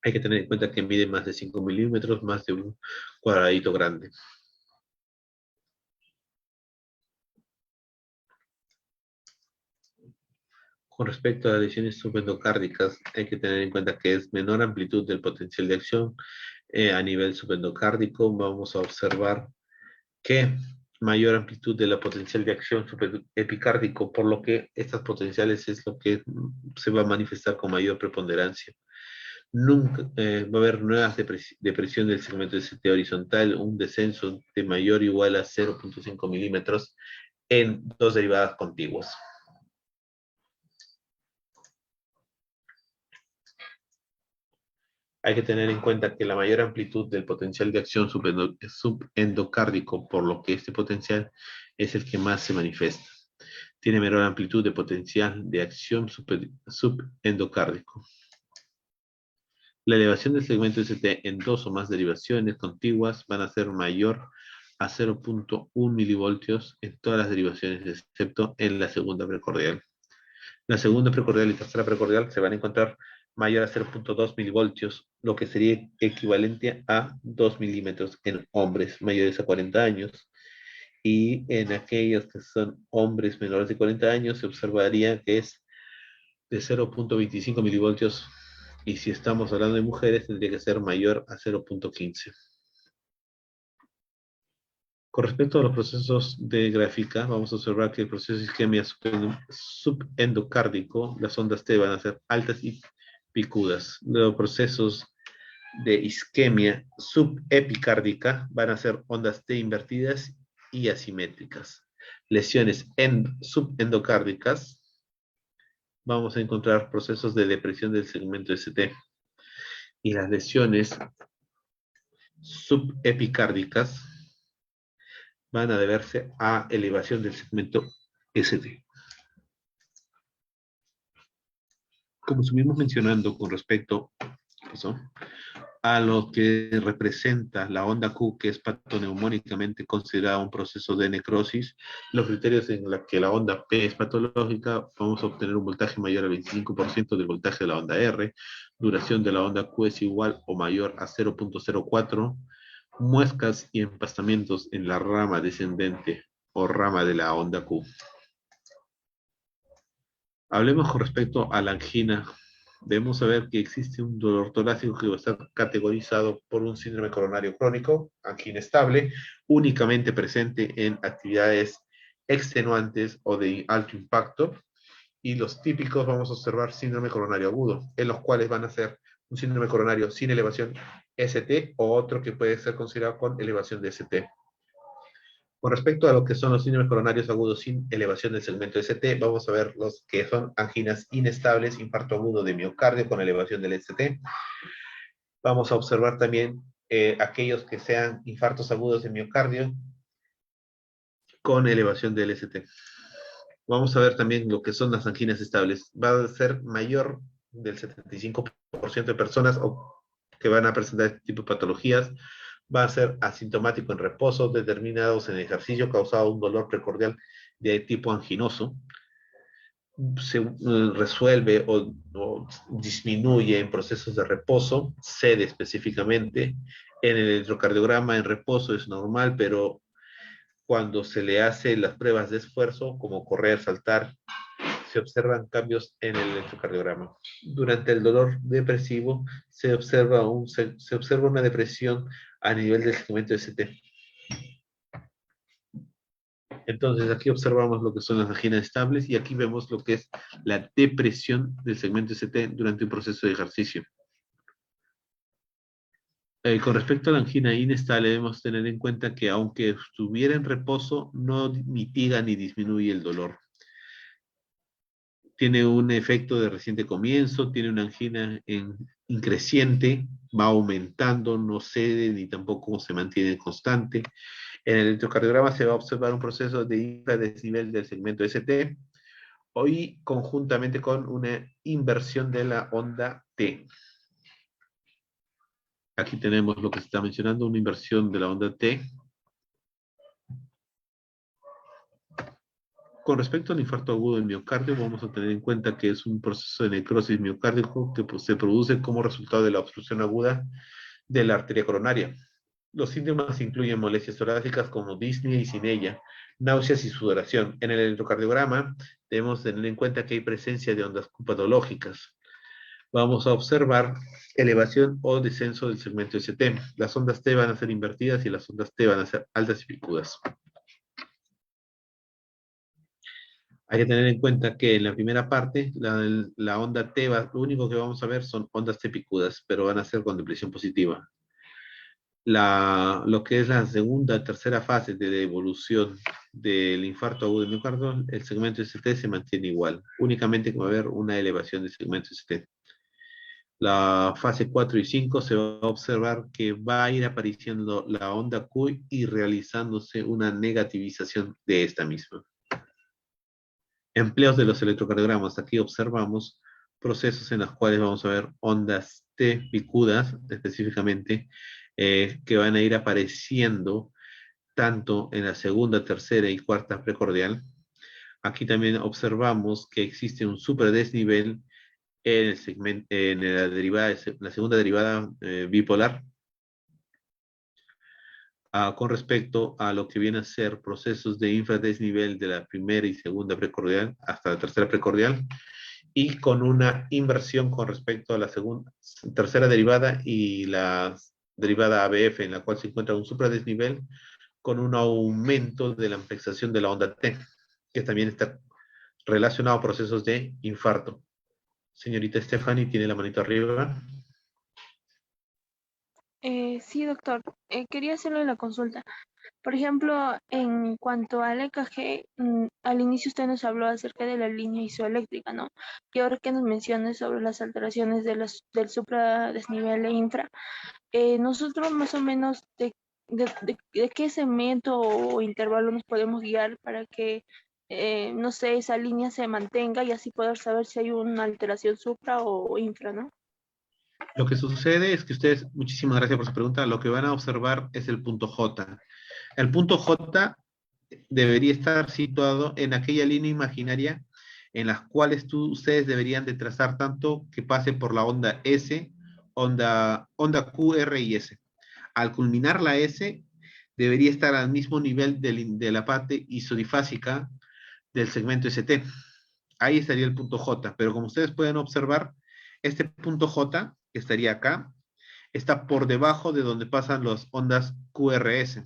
Hay que tener en cuenta que mide más de 5 milímetros, más de un cuadradito grande. Con respecto a las lesiones subendocárdicas, hay que tener en cuenta que es menor amplitud del potencial de acción a nivel subendocárdico. Vamos a observar que mayor amplitud de la potencial de acción subepicárdico, por lo que estas potenciales es lo que se va a manifestar con mayor preponderancia. Nunca va a haber nuevas depresión del segmento ST horizontal, un descenso de mayor o igual a 0.5 milímetros en dos derivadas contiguas. Hay que tener en cuenta que la mayor amplitud del potencial de acción subendocárdico, por lo que este potencial es el que más se manifiesta. Tiene menor amplitud de potencial de acción subendocárdico. La elevación del segmento ST en dos o más derivaciones contiguas van a ser mayor a 0.1 milivoltios en todas las derivaciones, excepto en la segunda precordial. La segunda precordial y tercera precordial se van a encontrar mayor a 0.2 milivoltios, lo que sería equivalente a 2 milímetros en hombres mayores a 40 años. Y en aquellos que son hombres menores de 40 años se observaría que es de 0.25 milivoltios, y si estamos hablando de mujeres tendría que ser mayor a 0.15. Con respecto a los procesos de gráfica, vamos a observar que el proceso de isquemia subendocárdico, las ondas T van a ser altas y picudas. Los procesos de isquemia subepicárdica van a ser ondas T invertidas y asimétricas. Lesiones subendocárdicas, vamos a encontrar procesos de depresión del segmento ST. Y las lesiones subepicárdicas van a deberse a elevación del segmento ST. Como estuvimos mencionando con respecto a lo que representa la onda Q, que es patoneumónicamente considerada un proceso de necrosis, los criterios en los que la onda P es patológica, vamos a obtener un voltaje mayor al 25% del voltaje de la onda R, duración de la onda Q es igual o mayor a 0.04, muescas y empastamientos en la rama descendente o rama de la onda Q. Hablemos con respecto a la angina. Debemos saber que existe un dolor torácico que va a estar categorizado por un síndrome coronario crónico, angina estable, únicamente presente en actividades extenuantes o de alto impacto. Y los típicos vamos a observar síndrome coronario agudo, en los cuales van a ser un síndrome coronario sin elevación ST o otro que puede ser considerado con elevación de ST. Con respecto a lo que son los síndromes coronarios agudos sin elevación del segmento ST, vamos a ver los que son anginas inestables, infarto agudo de miocardio con elevación del ST. Vamos a observar también aquellos que sean infartos agudos de miocardio con elevación del ST. Vamos a ver también lo que son las anginas estables. Va a ser mayor del 75% de personas que van a presentar este tipo de patologías. Va a ser asintomático en reposo, determinados en ejercicio, causado un dolor precordial de tipo anginoso. Se resuelve o disminuye en procesos de reposo, cede específicamente. En el electrocardiograma en reposo es normal, pero cuando se le hace las pruebas de esfuerzo, como correr, saltar, se observan cambios en el electrocardiograma. Durante el dolor depresivo se observa una depresión a nivel del segmento ST. Entonces aquí observamos lo que son las anginas estables y aquí vemos lo que es la depresión del segmento ST durante un proceso de ejercicio. Con respecto a la angina inestable, debemos tener en cuenta que aunque estuviera en reposo, no mitiga ni disminuye el dolor. Tiene un efecto de reciente comienzo, tiene una angina increciente, va aumentando, no cede ni tampoco se mantiene constante. En el electrocardiograma se va a observar un proceso de infradesnivel del segmento ST, hoy conjuntamente con una inversión de la onda T. Aquí tenemos lo que se está mencionando, una inversión de la onda T. Con respecto al infarto agudo del miocardio, vamos a tener en cuenta que es un proceso de necrosis miocárdico que se produce como resultado de la obstrucción aguda de la arteria coronaria. Los síntomas incluyen molestias torácicas como disnea y cinella, náuseas y sudoración. En el electrocardiograma debemos tener en cuenta que hay presencia de ondas patológicas. Vamos a observar elevación o descenso del segmento ST. Las ondas T van a ser invertidas y las ondas T van a ser altas y picudas. Hay que tener en cuenta que en la primera parte, la onda T, lo único que vamos a ver son ondas T picudas, pero van a ser con depresión positiva. Lo que es la segunda, tercera fase de evolución del infarto agudo de miocardio, el segmento ST se mantiene igual. Únicamente va a haber una elevación del segmento ST. La fase 4 y 5 se va a observar que va a ir apareciendo la onda Q y realizándose una negativización de esta misma. Empleos de los electrocardiogramas. Aquí observamos procesos en los cuales vamos a ver ondas T picudas, específicamente, que van a ir apareciendo tanto en la segunda, tercera y cuarta precordial. Aquí también observamos que existe un superdesnivel en el segmento, en la segunda derivada bipolar, con respecto a lo que viene a ser procesos de infradesnivel de la primera y segunda precordial hasta la tercera precordial, y con una inversión con respecto a la tercera derivada y la derivada ABF, en la cual se encuentra un supradesnivel con un aumento de la amplexación de la onda T, que también está relacionado a procesos de infarto. Señorita Stephanie, tiene la manito arriba. Sí, doctor. Quería hacerle la consulta. Por ejemplo, en cuanto al EKG, al inicio usted nos habló acerca de la línea isoeléctrica, ¿no? Y ahora que nos mencione sobre las alteraciones del supradesnivel e infra, nosotros más o menos de de qué segmento o intervalo nos podemos guiar para que, no sé, esa línea se mantenga y así poder saber si hay una alteración supra o infra, ¿no? Lo que sucede es que ustedes, muchísimas gracias por su pregunta, lo que van a observar es el punto J. El punto J debería estar situado en aquella línea imaginaria en las cuales ustedes deberían de trazar tanto que pase por la onda S, onda Q, R y S. Al culminar la S, debería estar al mismo nivel de la parte isodifásica del segmento ST. Ahí estaría el punto J, pero como ustedes pueden observar, este punto J, que estaría acá, está por debajo de donde pasan las ondas QRS.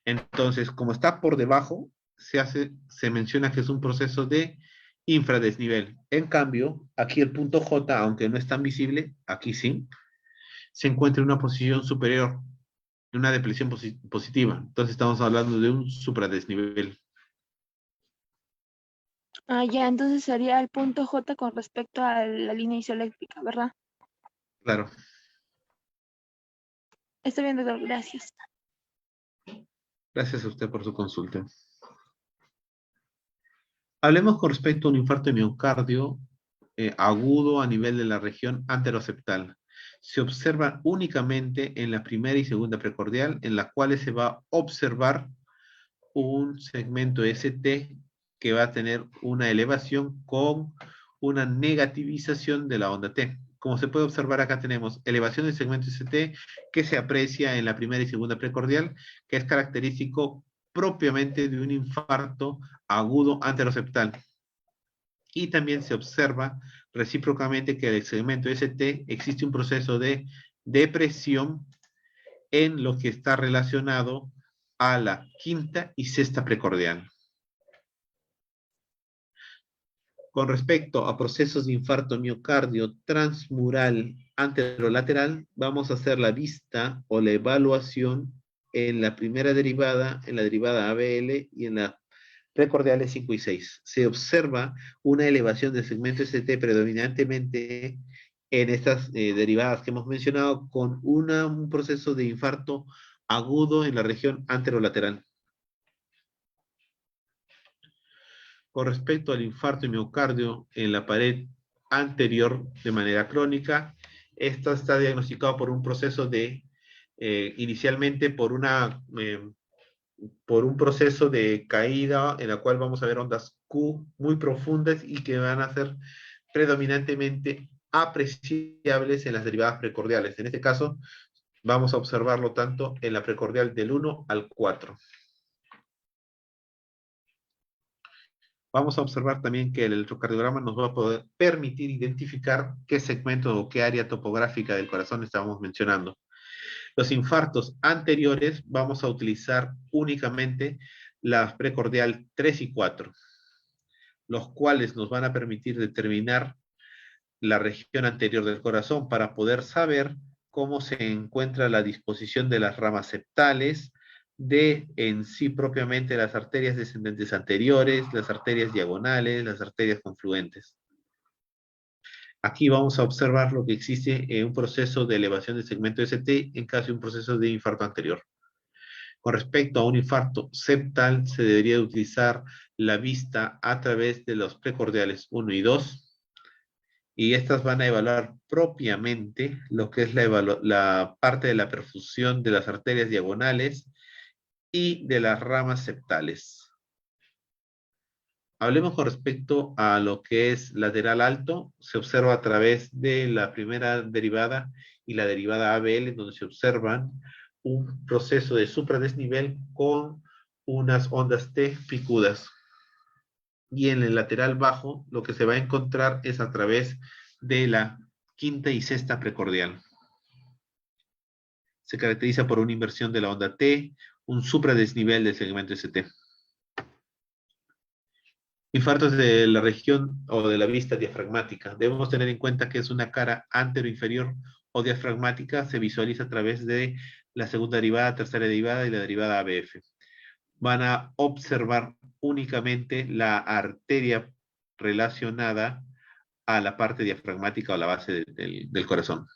Entonces, como está por debajo, se menciona que es un proceso de infradesnivel. En cambio, aquí el punto J, aunque no es tan visible, aquí sí, se encuentra en una posición superior, en una depresión positiva. Entonces estamos hablando de un supradesnivel. Ah, ya, entonces sería el punto J con respecto a la línea isoeléctrica, ¿verdad? Claro. Está bien, doctor, gracias. Gracias a usted por su consulta. Hablemos con respecto a un infarto de miocardio agudo a nivel de la región anteroseptal. Se observa únicamente en la primera y segunda precordial, en la cual se va a observar un segmento ST que va a tener una elevación con una negativización de la onda T. Como se puede observar, acá tenemos elevación del segmento ST que se aprecia en la primera y segunda precordial, que es característico propiamente de un infarto agudo anteroseptal. Y también se observa recíprocamente que en el segmento ST existe un proceso de depresión en lo que está relacionado a la quinta y sexta precordial. Con respecto a procesos de infarto miocardio transmural anterolateral, vamos a hacer la vista o la evaluación en la primera derivada, en la derivada ABL y en la precordiales 5 y 6. Se observa una elevación del segmento ST predominantemente en estas derivadas que hemos mencionado con un proceso de infarto agudo en la región anterolateral. Con respecto al infarto de miocardio en la pared anterior de manera crónica, esto está diagnosticado por un proceso de, inicialmente por un proceso de caída en la cual vamos a ver ondas Q muy profundas y que van a ser predominantemente apreciables en las derivadas precordiales. En este caso, vamos a observarlo tanto en la precordial del 1 al 4. Vamos a observar también que el electrocardiograma nos va a poder permitir identificar qué segmento o qué área topográfica del corazón estábamos mencionando. Los infartos anteriores vamos a utilizar únicamente la precordial 3 y 4, los cuales nos van a permitir determinar la región anterior del corazón para poder saber cómo se encuentra la disposición de las ramas septales, de en sí propiamente las arterias descendentes anteriores, las arterias diagonales, las arterias confluentes. Aquí vamos a observar lo que existe en un proceso de elevación del segmento ST en caso de un proceso de infarto anterior. Con respecto a un infarto septal, se debería utilizar la vista a través de los precordiales 1 y 2, y estas van a evaluar propiamente lo que es la parte de la perfusión de las arterias diagonales y de las ramas septales. Hablemos con respecto a lo que es lateral alto. Se observa a través de la primera derivada y la derivada ABL, donde se observan un proceso de supradesnivel con unas ondas T picudas. Y en el lateral bajo, lo que se va a encontrar es a través de la quinta y sexta precordial. Se caracteriza por una inversión de la onda T, un supradesnivel del segmento ST. Infartos de la región o de la vista diafragmática. Debemos tener en cuenta que es una cara anteroinferior o diafragmática. Se visualiza a través de la segunda derivada, tercera derivada y la derivada ABF. Van a observar únicamente la arteria relacionada a la parte diafragmática o la base del corazón.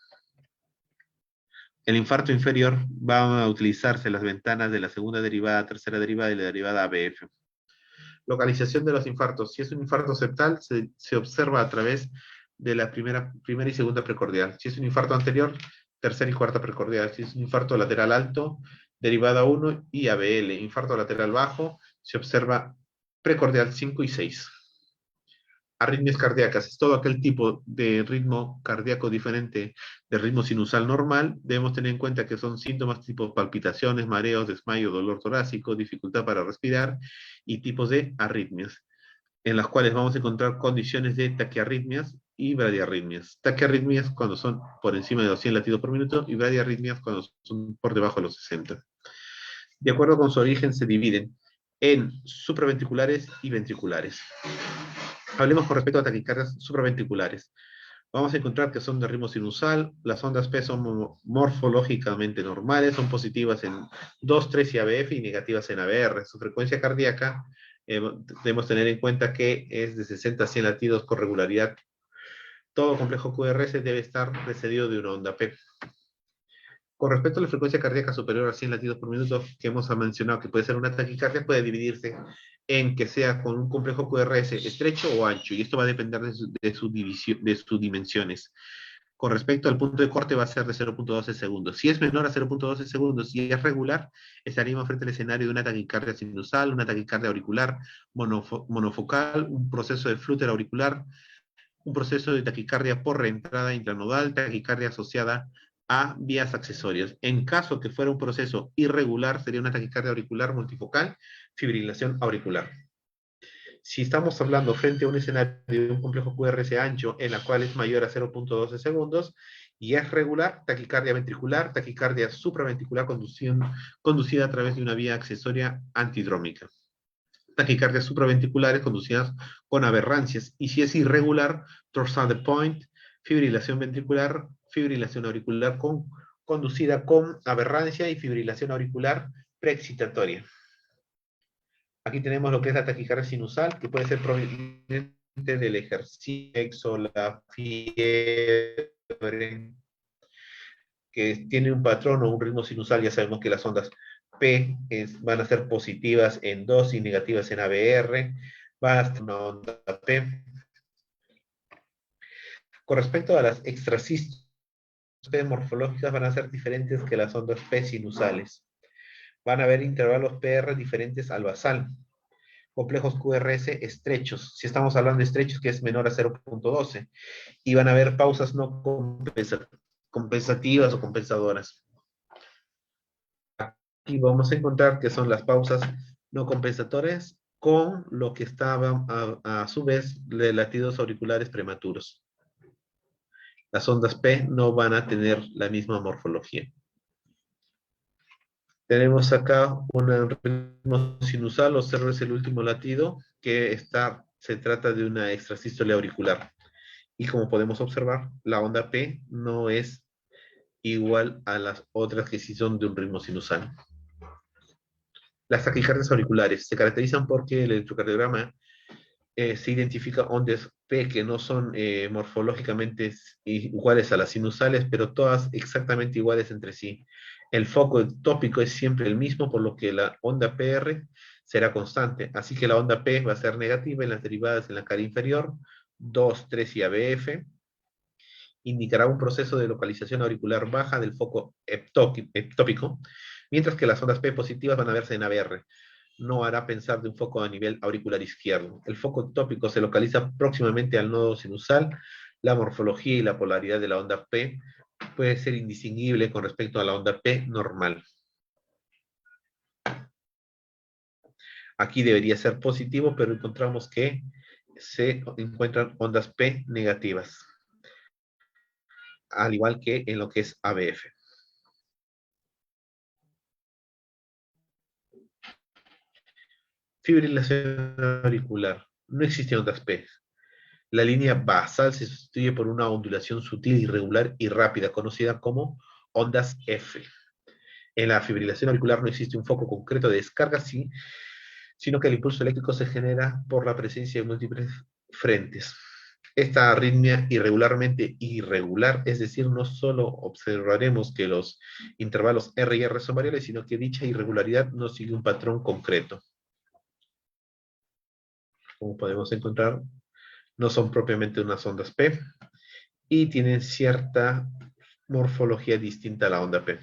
el infarto inferior van a utilizarse las ventanas de la segunda derivada, tercera derivada y la derivada ABF. Localización de los infartos. Si es un infarto septal, se observa a través de la primera y segunda precordial. Si es un infarto anterior, tercera y cuarta precordial. Si es un infarto lateral alto, derivada 1 y ABL. Infarto lateral bajo, se observa precordial 5 y 6. Arritmias cardíacas, es todo aquel tipo de ritmo cardíaco diferente del ritmo sinusal normal. Debemos tener en cuenta que son síntomas tipo palpitaciones, mareos, desmayo, dolor torácico, dificultad para respirar y tipos de arritmias, en las cuales vamos a encontrar condiciones de taquiarritmias y bradiarritmias. Taquiarritmias cuando son por encima de los 100 latidos por minuto y bradiarritmias cuando son por debajo de los 60. De acuerdo con su origen se dividen en supraventriculares y ventriculares. Hablemos con respecto a taquicardias supraventriculares. Vamos a encontrar que son de ritmo sinusal, las ondas P son morfológicamente normales, son positivas en 2, 3 y ABF y negativas en ABR. Su frecuencia cardíaca, debemos tener en cuenta que es de 60 a 100 latidos con regularidad. Todo complejo QRS debe estar precedido de una onda P. Con respecto a la frecuencia cardíaca superior a 100 latidos por minuto, que hemos mencionado que puede ser una taquicardia, puede dividirse en que sea con un complejo QRS estrecho o ancho, y esto va a depender de sus dimensiones. Con respecto al punto de corte va a ser de 0.12 segundos. Si es menor a 0.12 segundos y es regular, estaríamos frente al escenario de una taquicardia sinusal, una taquicardia auricular monofocal, un proceso de flúter auricular, un proceso de taquicardia por reentrada intranodal, taquicardia asociada a vías accesorias. En caso que fuera un proceso irregular, sería una taquicardia auricular multifocal, fibrilación auricular. Si estamos hablando frente a un escenario de un complejo QRS ancho, en la cual es mayor a 0.12 segundos, y es regular, taquicardia ventricular, taquicardia supraventricular conducida a través de una vía accesoria antidrómica. Taquicardias supraventriculares conducidas con aberrancias, y si es irregular, torsade de point, fibrilación ventricular, fibrilación auricular conducida con aberrancia y fibrilación auricular preexcitatoria. Aquí tenemos lo que es la taquicardia sinusal, que puede ser proveniente del ejercicio, la fiebre, que tiene un patrón o un ritmo sinusal. Ya sabemos que las ondas P van a ser positivas en 2 y negativas en ABR, va a ser una onda P. Con respecto a las extrasístoles P morfológicas, van a ser diferentes que las ondas P sinusales. Van a haber intervalos PR diferentes al basal. Complejos QRS estrechos, si estamos hablando de estrechos, que es menor a 0.12, y van a haber pausas no compensativas o compensadoras. Aquí vamos a encontrar que son las pausas no compensatorias con lo que estaban a su vez de latidos auriculares prematuros. Las ondas P no van a tener la misma morfología. Tenemos acá un ritmo sinusal, observes el último latido, que se trata de una extrasístole auricular. Y como podemos observar, la onda P no es igual a las otras que sí son de un ritmo sinusal. Las taquicardias auriculares se caracterizan porque el electrocardiograma se identifica ondas P que no son morfológicamente iguales a las sinusales, pero todas exactamente iguales entre sí. El foco ectópico es siempre el mismo, por lo que la onda PR será constante. Así que la onda P va a ser negativa en las derivadas en la cara inferior, 2, 3 y ABF. Indicará un proceso de localización auricular baja del foco ectópico, mientras que las ondas P positivas van a verse en ABR. No hará pensar de un foco a nivel auricular izquierdo. El foco ectópico se localiza próximamente al nodo sinusal. La morfología y la polaridad de la onda P puede ser indistinguible con respecto a la onda P normal. Aquí debería ser positivo, pero encontramos que se encuentran ondas P negativas, al igual que en lo que es ABF. Fibrilación auricular. No existen ondas P. La línea basal se sustituye por una ondulación sutil, irregular y rápida, conocida como ondas F. En la fibrilación auricular no existe un foco concreto de descarga, sino que el impulso eléctrico se genera por la presencia de múltiples frentes. Esta arritmia irregularmente irregular, es decir, no solo observaremos que los intervalos R y R son variables, sino que dicha irregularidad no sigue un patrón concreto. Como podemos encontrar, no son propiamente unas ondas P y tienen cierta morfología distinta a la onda P.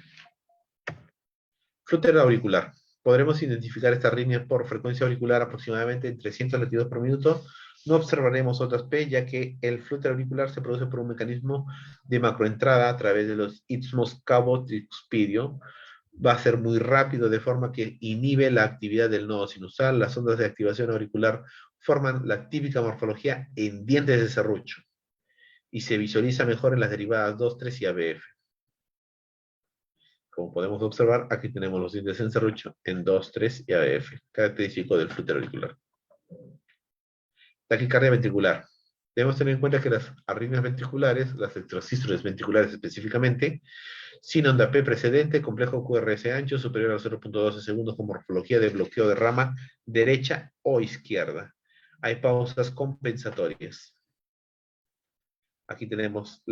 Flutter auricular. Podremos identificar esta arritmia por frecuencia auricular aproximadamente en 300 latidos por minuto. No observaremos otras P, ya que el flutter auricular se produce por un mecanismo de macroentrada a través de los istmos cabo-tricuspidio. Va a ser muy rápido, de forma que inhibe la actividad del nodo sinusal. Las ondas de activación auricular forman la típica morfología en dientes de serrucho y se visualiza mejor en las derivadas 2, 3 y ABF. Como podemos observar, aquí tenemos los dientes en serrucho en 2, 3 y ABF, característico del flutter auricular. Taquicardia ventricular. Debemos tener en cuenta que las arritmias ventriculares, las extrasístoles ventriculares específicamente, sin onda P precedente, complejo QRS ancho superior a 0.12 segundos con morfología de bloqueo de rama derecha o izquierda. Hay pausas compensatorias. Aquí tenemos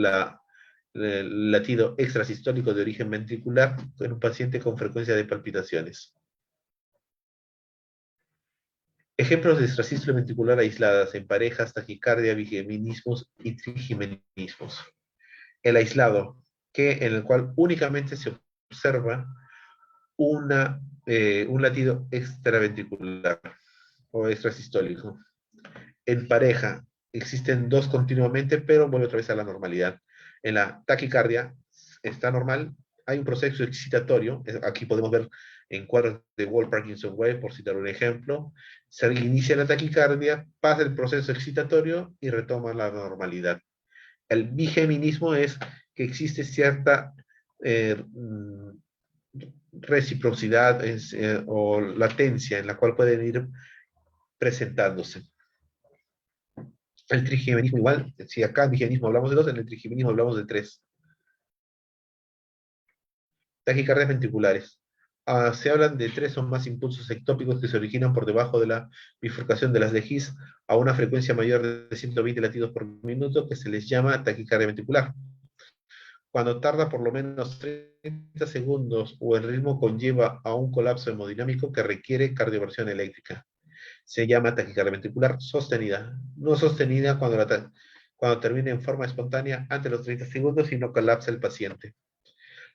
el latido extrasistólico de origen ventricular en un paciente con frecuencia de palpitaciones. Ejemplos de extrasístole ventricular aisladas en parejas, taquicardia, bigeminismos y trigeminismos. El aislado, en el cual únicamente se observa un latido extraventricular o extrasistólico. En pareja existen dos continuamente, pero vuelve otra vez a la normalidad. En la taquicardia está normal, hay un proceso excitatorio, aquí podemos ver en cuadros de Wall-Parkinson-White, por citar un ejemplo, se inicia la taquicardia, pasa el proceso excitatorio y retoma la normalidad. El bigeminismo es que existe cierta reciprocidad o latencia en la cual pueden ir presentándose. El trigeminismo igual, si acá en bigeminismo hablamos de 2, en el trigeminismo hablamos de 3. Taquicardias ventriculares. Se hablan de 3 o más impulsos ectópicos que se originan por debajo de la bifurcación de las de His a una frecuencia mayor de 120 latidos por minuto, que se les llama taquicardia ventricular. Cuando tarda por lo menos 30 segundos o el ritmo conlleva a un colapso hemodinámico que requiere cardioversión eléctrica. Se llama taquicardia ventricular sostenida. No sostenida cuando termina en forma espontánea antes de los 30 segundos y no colapsa el paciente.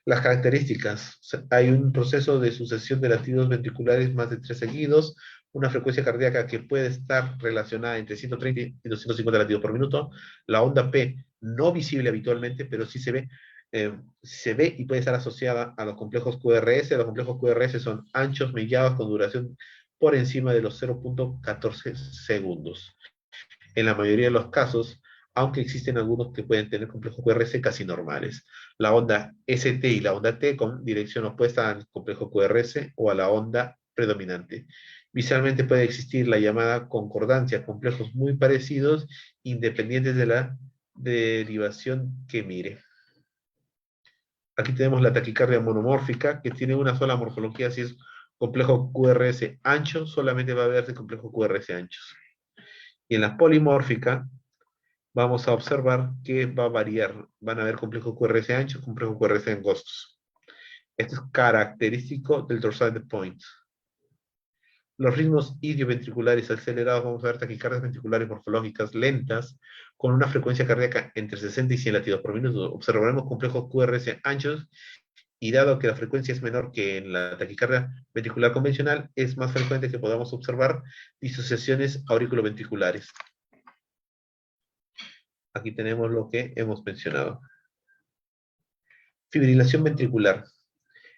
Las características. Hay un proceso de sucesión de latidos ventriculares más de 3 seguidos, una frecuencia cardíaca que puede estar relacionada entre 130 y 250 latidos por minuto. La onda P no visible habitualmente, pero sí se ve y puede estar asociada a los complejos QRS. Los complejos QRS son anchos, mediados, con duración por encima de los 0.14 segundos. En la mayoría de los casos, aunque existen algunos que pueden tener complejos QRS casi normales. La onda ST y la onda T con dirección opuesta al complejo QRS o a la onda predominante. Visualmente puede existir la llamada concordancia, complejos muy parecidos, independientes de la derivación que mire. Aquí tenemos la taquicardia monomórfica, que tiene una sola morfología. Si es complejo QRS ancho, solamente va a verse complejo QRS anchos. Y en la polimórfica, vamos a observar que va a variar. Van a haber complejos QRS anchos, complejos QRS angostos. Esto es característico del dorsal de point. Los ritmos idioventriculares acelerados, vamos a ver taquicardias ventriculares morfológicas lentas, con una frecuencia cardíaca entre 60 y 100 latidos por minuto. Observaremos complejos QRS anchos, y dado que la frecuencia es menor que en la taquicardia ventricular convencional, es más frecuente que podamos observar disociaciones auriculoventriculares. Aquí tenemos lo que hemos mencionado. Fibrilación ventricular.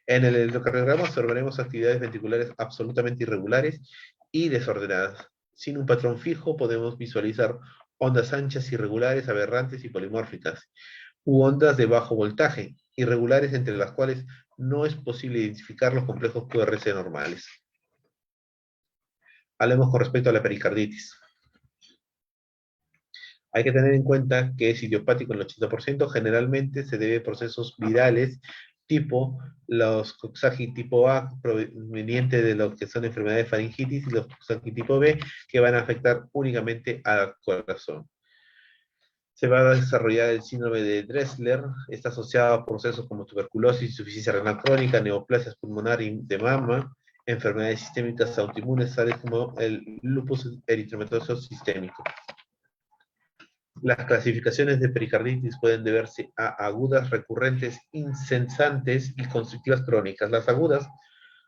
En el electrocardiograma observaremos actividades ventriculares absolutamente irregulares y desordenadas. Sin un patrón fijo podemos visualizar ondas anchas irregulares, aberrantes y polimórficas, u ondas de bajo voltaje, irregulares entre las cuales no es posible identificar los complejos QRS normales. Hablemos con respecto a la pericarditis. Hay que tener en cuenta que es idiopático en el 80%, generalmente se debe a procesos virales tipo los Coxsackie tipo A, proveniente de lo que son enfermedades de faringitis, y los Coxsackie tipo B, que van a afectar únicamente al corazón. Se va a desarrollar el síndrome de Dressler, está asociado a procesos como tuberculosis, insuficiencia renal crónica, neoplasias pulmonar y de mama, enfermedades sistémicas autoinmunes, tales como el lupus eritematoso sistémico. Las clasificaciones de pericarditis pueden deberse a agudas, recurrentes, incesantes y constrictivas crónicas. Las agudas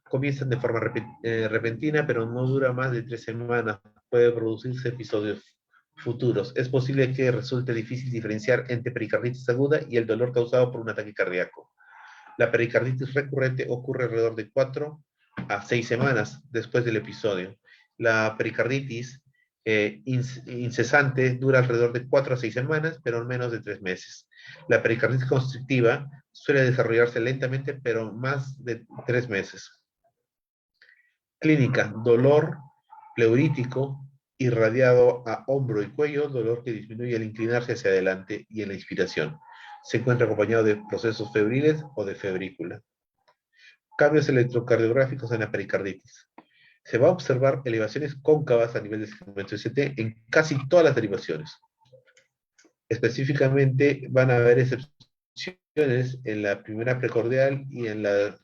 comienzan de forma repentina, pero no dura más de 3 semanas. Puede producirse episodios futuros. Es posible que resulte difícil diferenciar entre pericarditis aguda y el dolor causado por un ataque cardíaco. La pericarditis recurrente ocurre alrededor de 4 a 6 semanas después del episodio. La pericarditis incesante dura alrededor de 4 a 6 semanas, pero en menos de 3 meses. La pericarditis constrictiva suele desarrollarse lentamente, pero más de 3 meses. Clínica: dolor pleurítico irradiado a hombro y cuello, dolor que disminuye al inclinarse hacia adelante y en la inspiración. Se encuentra acompañado de procesos febriles o de febrícula. Cambios electrocardiográficos en la pericarditis. Se va a observar elevaciones cóncavas a nivel del segmento ST en casi todas las derivaciones. Específicamente van a haber excepciones en la primera precordial y en la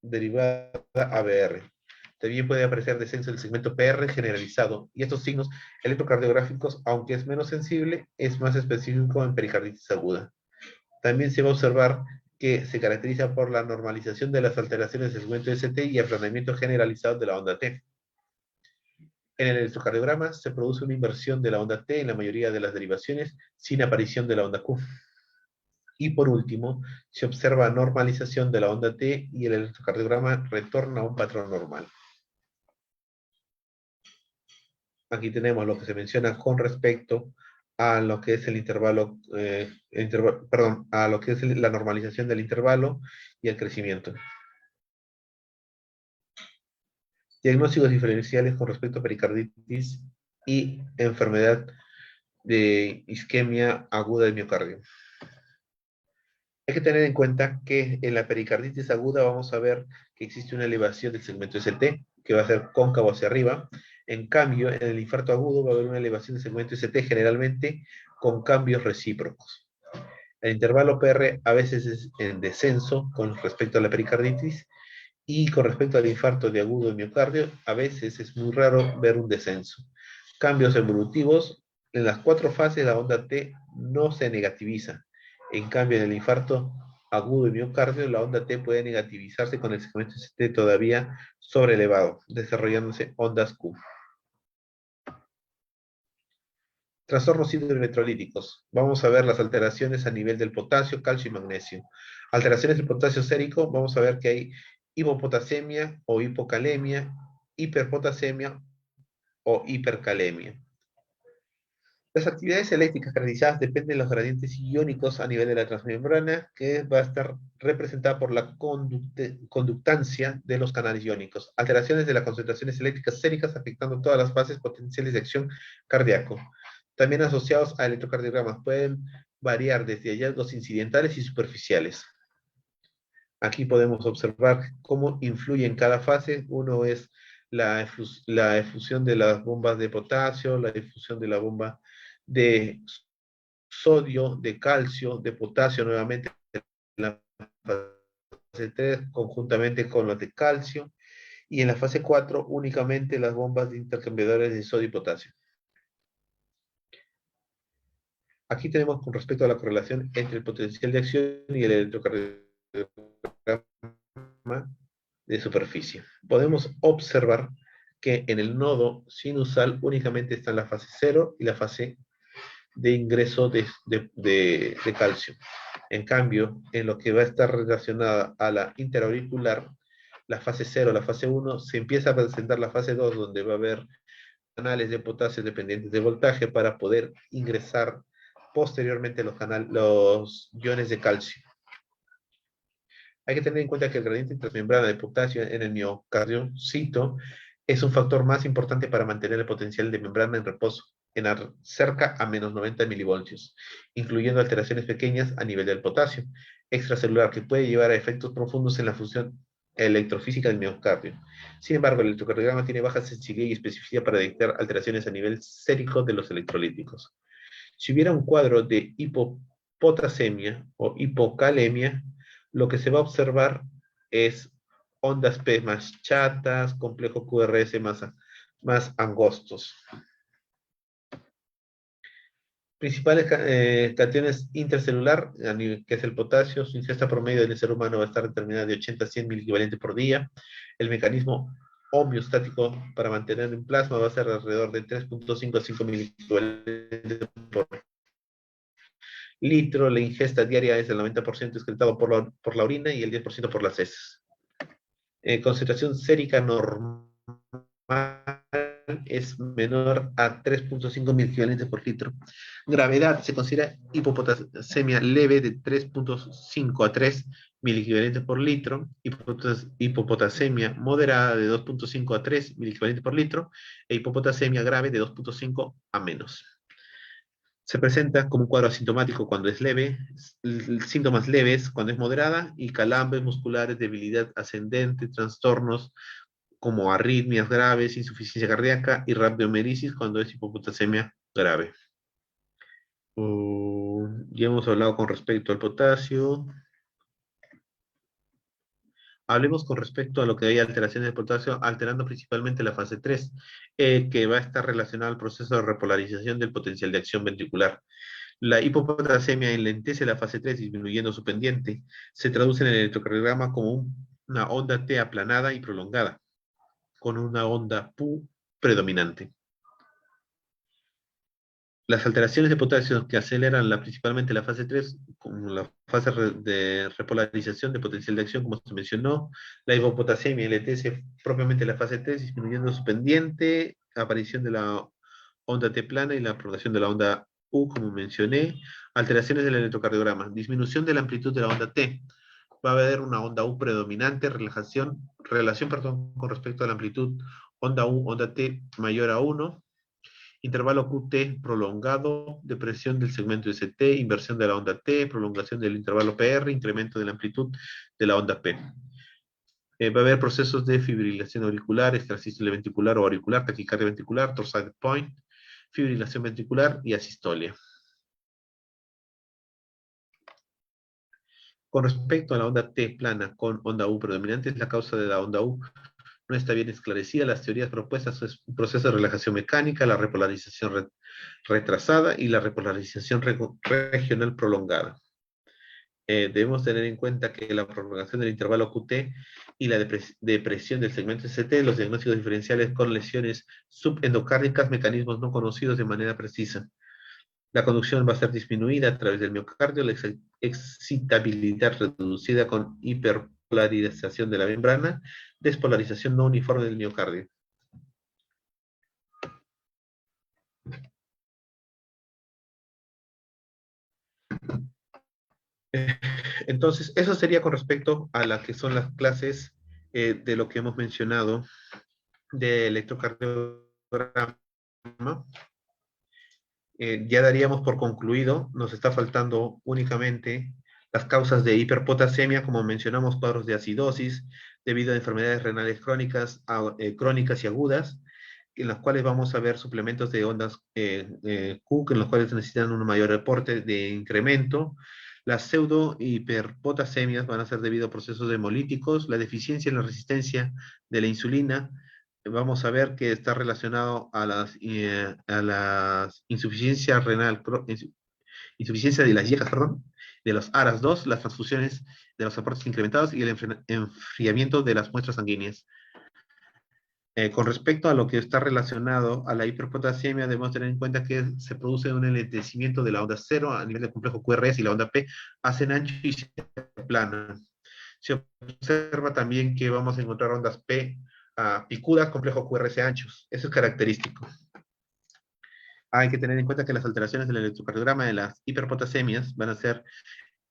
derivada ABR. También puede aparecer descenso del segmento PR generalizado, y estos signos electrocardiográficos, aunque es menos sensible, es más específico en pericarditis aguda. También se va a observar que se caracteriza por la normalización de las alteraciones del segmento ST y aplanamiento generalizado de la onda T. En el electrocardiograma se produce una inversión de la onda T en la mayoría de las derivaciones, sin aparición de la onda Q. Y por último, se observa normalización de la onda T y el electrocardiograma retorna a un patrón normal. Aquí tenemos lo que se menciona con respecto a lo que es el intervalo, a lo que es la normalización del intervalo y el crecimiento. Diagnósticos diferenciales con respecto a pericarditis y enfermedad de isquemia aguda del miocardio. Hay que tener en cuenta que en la pericarditis aguda vamos a ver que existe una elevación del segmento ST, que va a ser cóncavo hacia arriba. En cambio, en el infarto agudo va a haber una elevación del segmento ST, generalmente con cambios recíprocos. El intervalo PR a veces es en descenso con respecto a la pericarditis, y con respecto al infarto de agudo de miocardio, a veces es muy raro ver un descenso. Cambios evolutivos: en las 4 fases la onda T no se negativiza. En cambio, en el infarto agudo de miocardio, la onda T puede negativizarse con el segmento ST todavía sobrelevado, desarrollándose ondas Q. Trastornos hidroelectrolíticos. Vamos a ver las alteraciones a nivel del potasio, calcio y magnesio. Alteraciones del potasio sérico, vamos a ver que hay hipopotasemia o hipocalemia, hiperpotasemia o hipercalemia. Las actividades eléctricas caracterizadas dependen de los gradientes iónicos a nivel de la transmembrana, que va a estar representada por la conductancia de los canales iónicos. Alteraciones de las concentraciones eléctricas séricas afectando todas las fases potenciales de acción cardíaco. También asociados a electrocardiogramas pueden variar desde hallazgos incidentales y superficiales. Aquí podemos observar cómo influye en cada fase. Uno es la efusión de las bombas de potasio, la difusión de la bomba de sodio, de calcio, de potasio nuevamente en la fase 3, conjuntamente con las de calcio, y en la fase 4 únicamente las bombas de intercambiadores de sodio y potasio. Aquí tenemos con respecto a la correlación entre el potencial de acción y el electrocardiograma de superficie. Podemos observar que en el nodo sinusal únicamente está en la fase 0 y la fase de ingreso de calcio. En cambio, en lo que va a estar relacionada a la interauricular, la fase 0, la fase 1, se empieza a presentar la fase 2, donde va a haber canales de potasio dependientes de voltaje para poder ingresar posteriormente los iones de calcio. Hay que tener en cuenta que el gradiente transmembrana de potasio en el miocardiocito es un factor más importante para mantener el potencial de membrana en reposo, en cerca a menos 90 milivoltios, incluyendo alteraciones pequeñas a nivel del potasio extracelular, que puede llevar a efectos profundos en la función electrofísica del miocardio. Sin embargo, el electrocardiograma tiene baja sensibilidad y especificidad para detectar alteraciones a nivel sérico de los electrolíticos. Si hubiera un cuadro de hipopotasemia o hipocalemia, lo que se va a observar es ondas P más chatas, complejo QRS más angostos. Principales cationes intercelular, que es el potasio, su ingesta promedio en el ser humano va a estar determinada de 80 a 100 miliequivalentes por día. El mecanismo homeostático para mantener en plasma va a ser alrededor de 3.5 a 5 miliequivalentes por litro. La ingesta diaria es del 90% excretado por la orina y el 10% por las heces. Concentración sérica normal es menor a 3.5 mil equivalentes por litro. Gravedad se considera hipopotasemia leve de 3.5 a 3 mil equivalentes por litro, hipopotasemia moderada de 2.5 a 3 mil equivalentes por litro, e hipopotasemia grave de 2.5 a menos. Se presenta como un cuadro asintomático cuando es leve, síntomas leves cuando es moderada, y calambres musculares, debilidad ascendente, trastornos como arritmias graves, insuficiencia cardíaca y rhabdomyoleisis cuando es hipopotasemia grave. Ya hemos hablado con respecto al potasio. Hablemos con respecto a lo que hay alteraciones de potasio, alterando principalmente la fase 3, que va a estar relacionada al proceso de repolarización del potencial de acción ventricular. La hipopotasemia enlentece la fase 3, disminuyendo su pendiente. Se traduce en el electrocardiograma como una onda T aplanada y prolongada, con una onda PU predominante. Las alteraciones de potasio que aceleran principalmente la fase 3, como la fase de repolarización de potencial de acción, como se mencionó, la hipopotasemia enlentece propiamente la fase 3, disminuyendo su pendiente, aparición de la onda T plana y la prolongación de la onda U, como mencioné, alteraciones del electrocardiograma, disminución de la amplitud de la onda T, va a haber una onda U predominante, relación con respecto a la amplitud onda U, onda T mayor a 1, intervalo QT prolongado, depresión del segmento ST, inversión de la onda T, prolongación del intervalo PR, incremento de la amplitud de la onda P. Va a haber procesos de fibrilación auricular, extrasístole ventricular o auricular, taquicardia ventricular, torsade point, fibrilación ventricular y asistolia. Con respecto a la onda T plana con onda U predominante, la causa de la onda U no está bien esclarecida. Las teorías propuestas son un proceso de relajación mecánica, la repolarización retrasada y la repolarización regional prolongada. Debemos tener en cuenta que la prolongación del intervalo QT y la depresión del segmento ST, los diagnósticos diferenciales con lesiones subendocárdicas, mecanismos no conocidos de manera precisa. La conducción va a ser disminuida a través del miocardio, la excitabilidad reducida con hiperpolarización de la membrana, despolarización no uniforme del miocardio. Entonces, eso sería con respecto a las que son las clases de lo que hemos mencionado de electrocardiograma. Ya daríamos por concluido, nos está faltando únicamente las causas de hiperpotasemia, como mencionamos, cuadros de acidosis, debido a enfermedades renales crónicas y agudas, en las cuales vamos a ver suplementos de ondas Q, en los cuales necesitan un mayor reporte de incremento. Las pseudo hiperpotasemias van a ser debido a procesos hemolíticos, la deficiencia en la resistencia de la insulina. Vamos a ver que está relacionado a la insuficiencia renal, insuficiencia de las hiejas, perdón, de los ARAS2, las transfusiones de los aportes incrementados y el enfriamiento de las muestras sanguíneas. Con respecto a lo que está relacionado a la hiperpotasemia, debemos tener en cuenta que se produce un enlentecimiento de la onda 0 a nivel del complejo QRS, y la onda P hacen ancho y se aplanan. Se observa también que vamos a encontrar ondas P picudas, complejo QRS anchos. Eso es característico. Hay que tener en cuenta que las alteraciones del electrocardiograma de las hiperpotasemias van a ser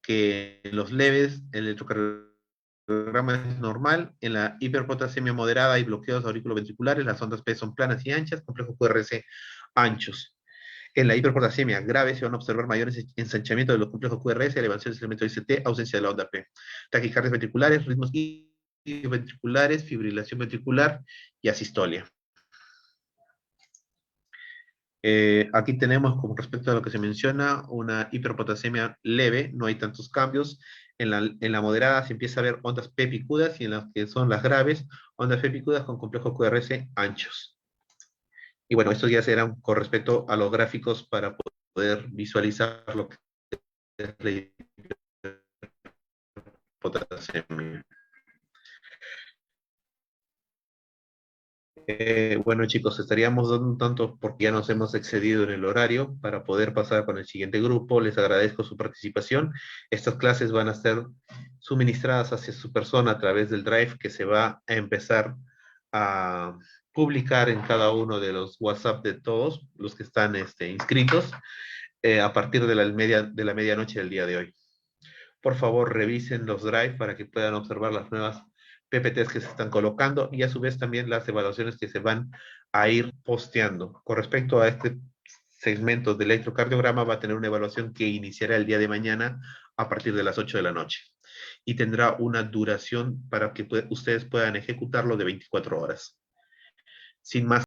que en los leves el electrocardiograma es normal, en la hiperpotasemia moderada hay bloqueos auriculoventriculares, las ondas P son planas y anchas, complejo QRS anchos. En la hiperpotasemia grave se van a observar mayores ensanchamientos de los complejos QRS, elevación del segmento ICT, ausencia de la onda P. Taquicardias ventriculares, ritmos ventriculares, fibrilación ventricular y asistolia. Aquí tenemos, con respecto a lo que se menciona, una hiperpotasemia leve, no hay tantos cambios. En la moderada se empieza a ver ondas P picudas y en las que son las graves, ondas P picudas con complejo QRS anchos. Y bueno, estos ya serán con respecto a los gráficos para poder visualizar lo que es la hiperpotasemia. Bueno, chicos, estaríamos dando un tanto porque ya nos hemos excedido en el horario para poder pasar con el siguiente grupo. Les agradezco su participación. Estas clases van a ser suministradas hacia su persona a través del Drive que se va a empezar a publicar en cada uno de los WhatsApp de todos los que están inscritos a partir de la medianoche del día de hoy. Por favor, revisen los Drive para que puedan observar las nuevas PPTs que se están colocando y a su vez también las evaluaciones que se van a ir posteando. Con respecto a este segmento de electrocardiograma, va a tener una evaluación que iniciará el día de mañana a partir de las 8 de la noche y tendrá una duración para que ustedes puedan ejecutarlo de 24 horas. Sin más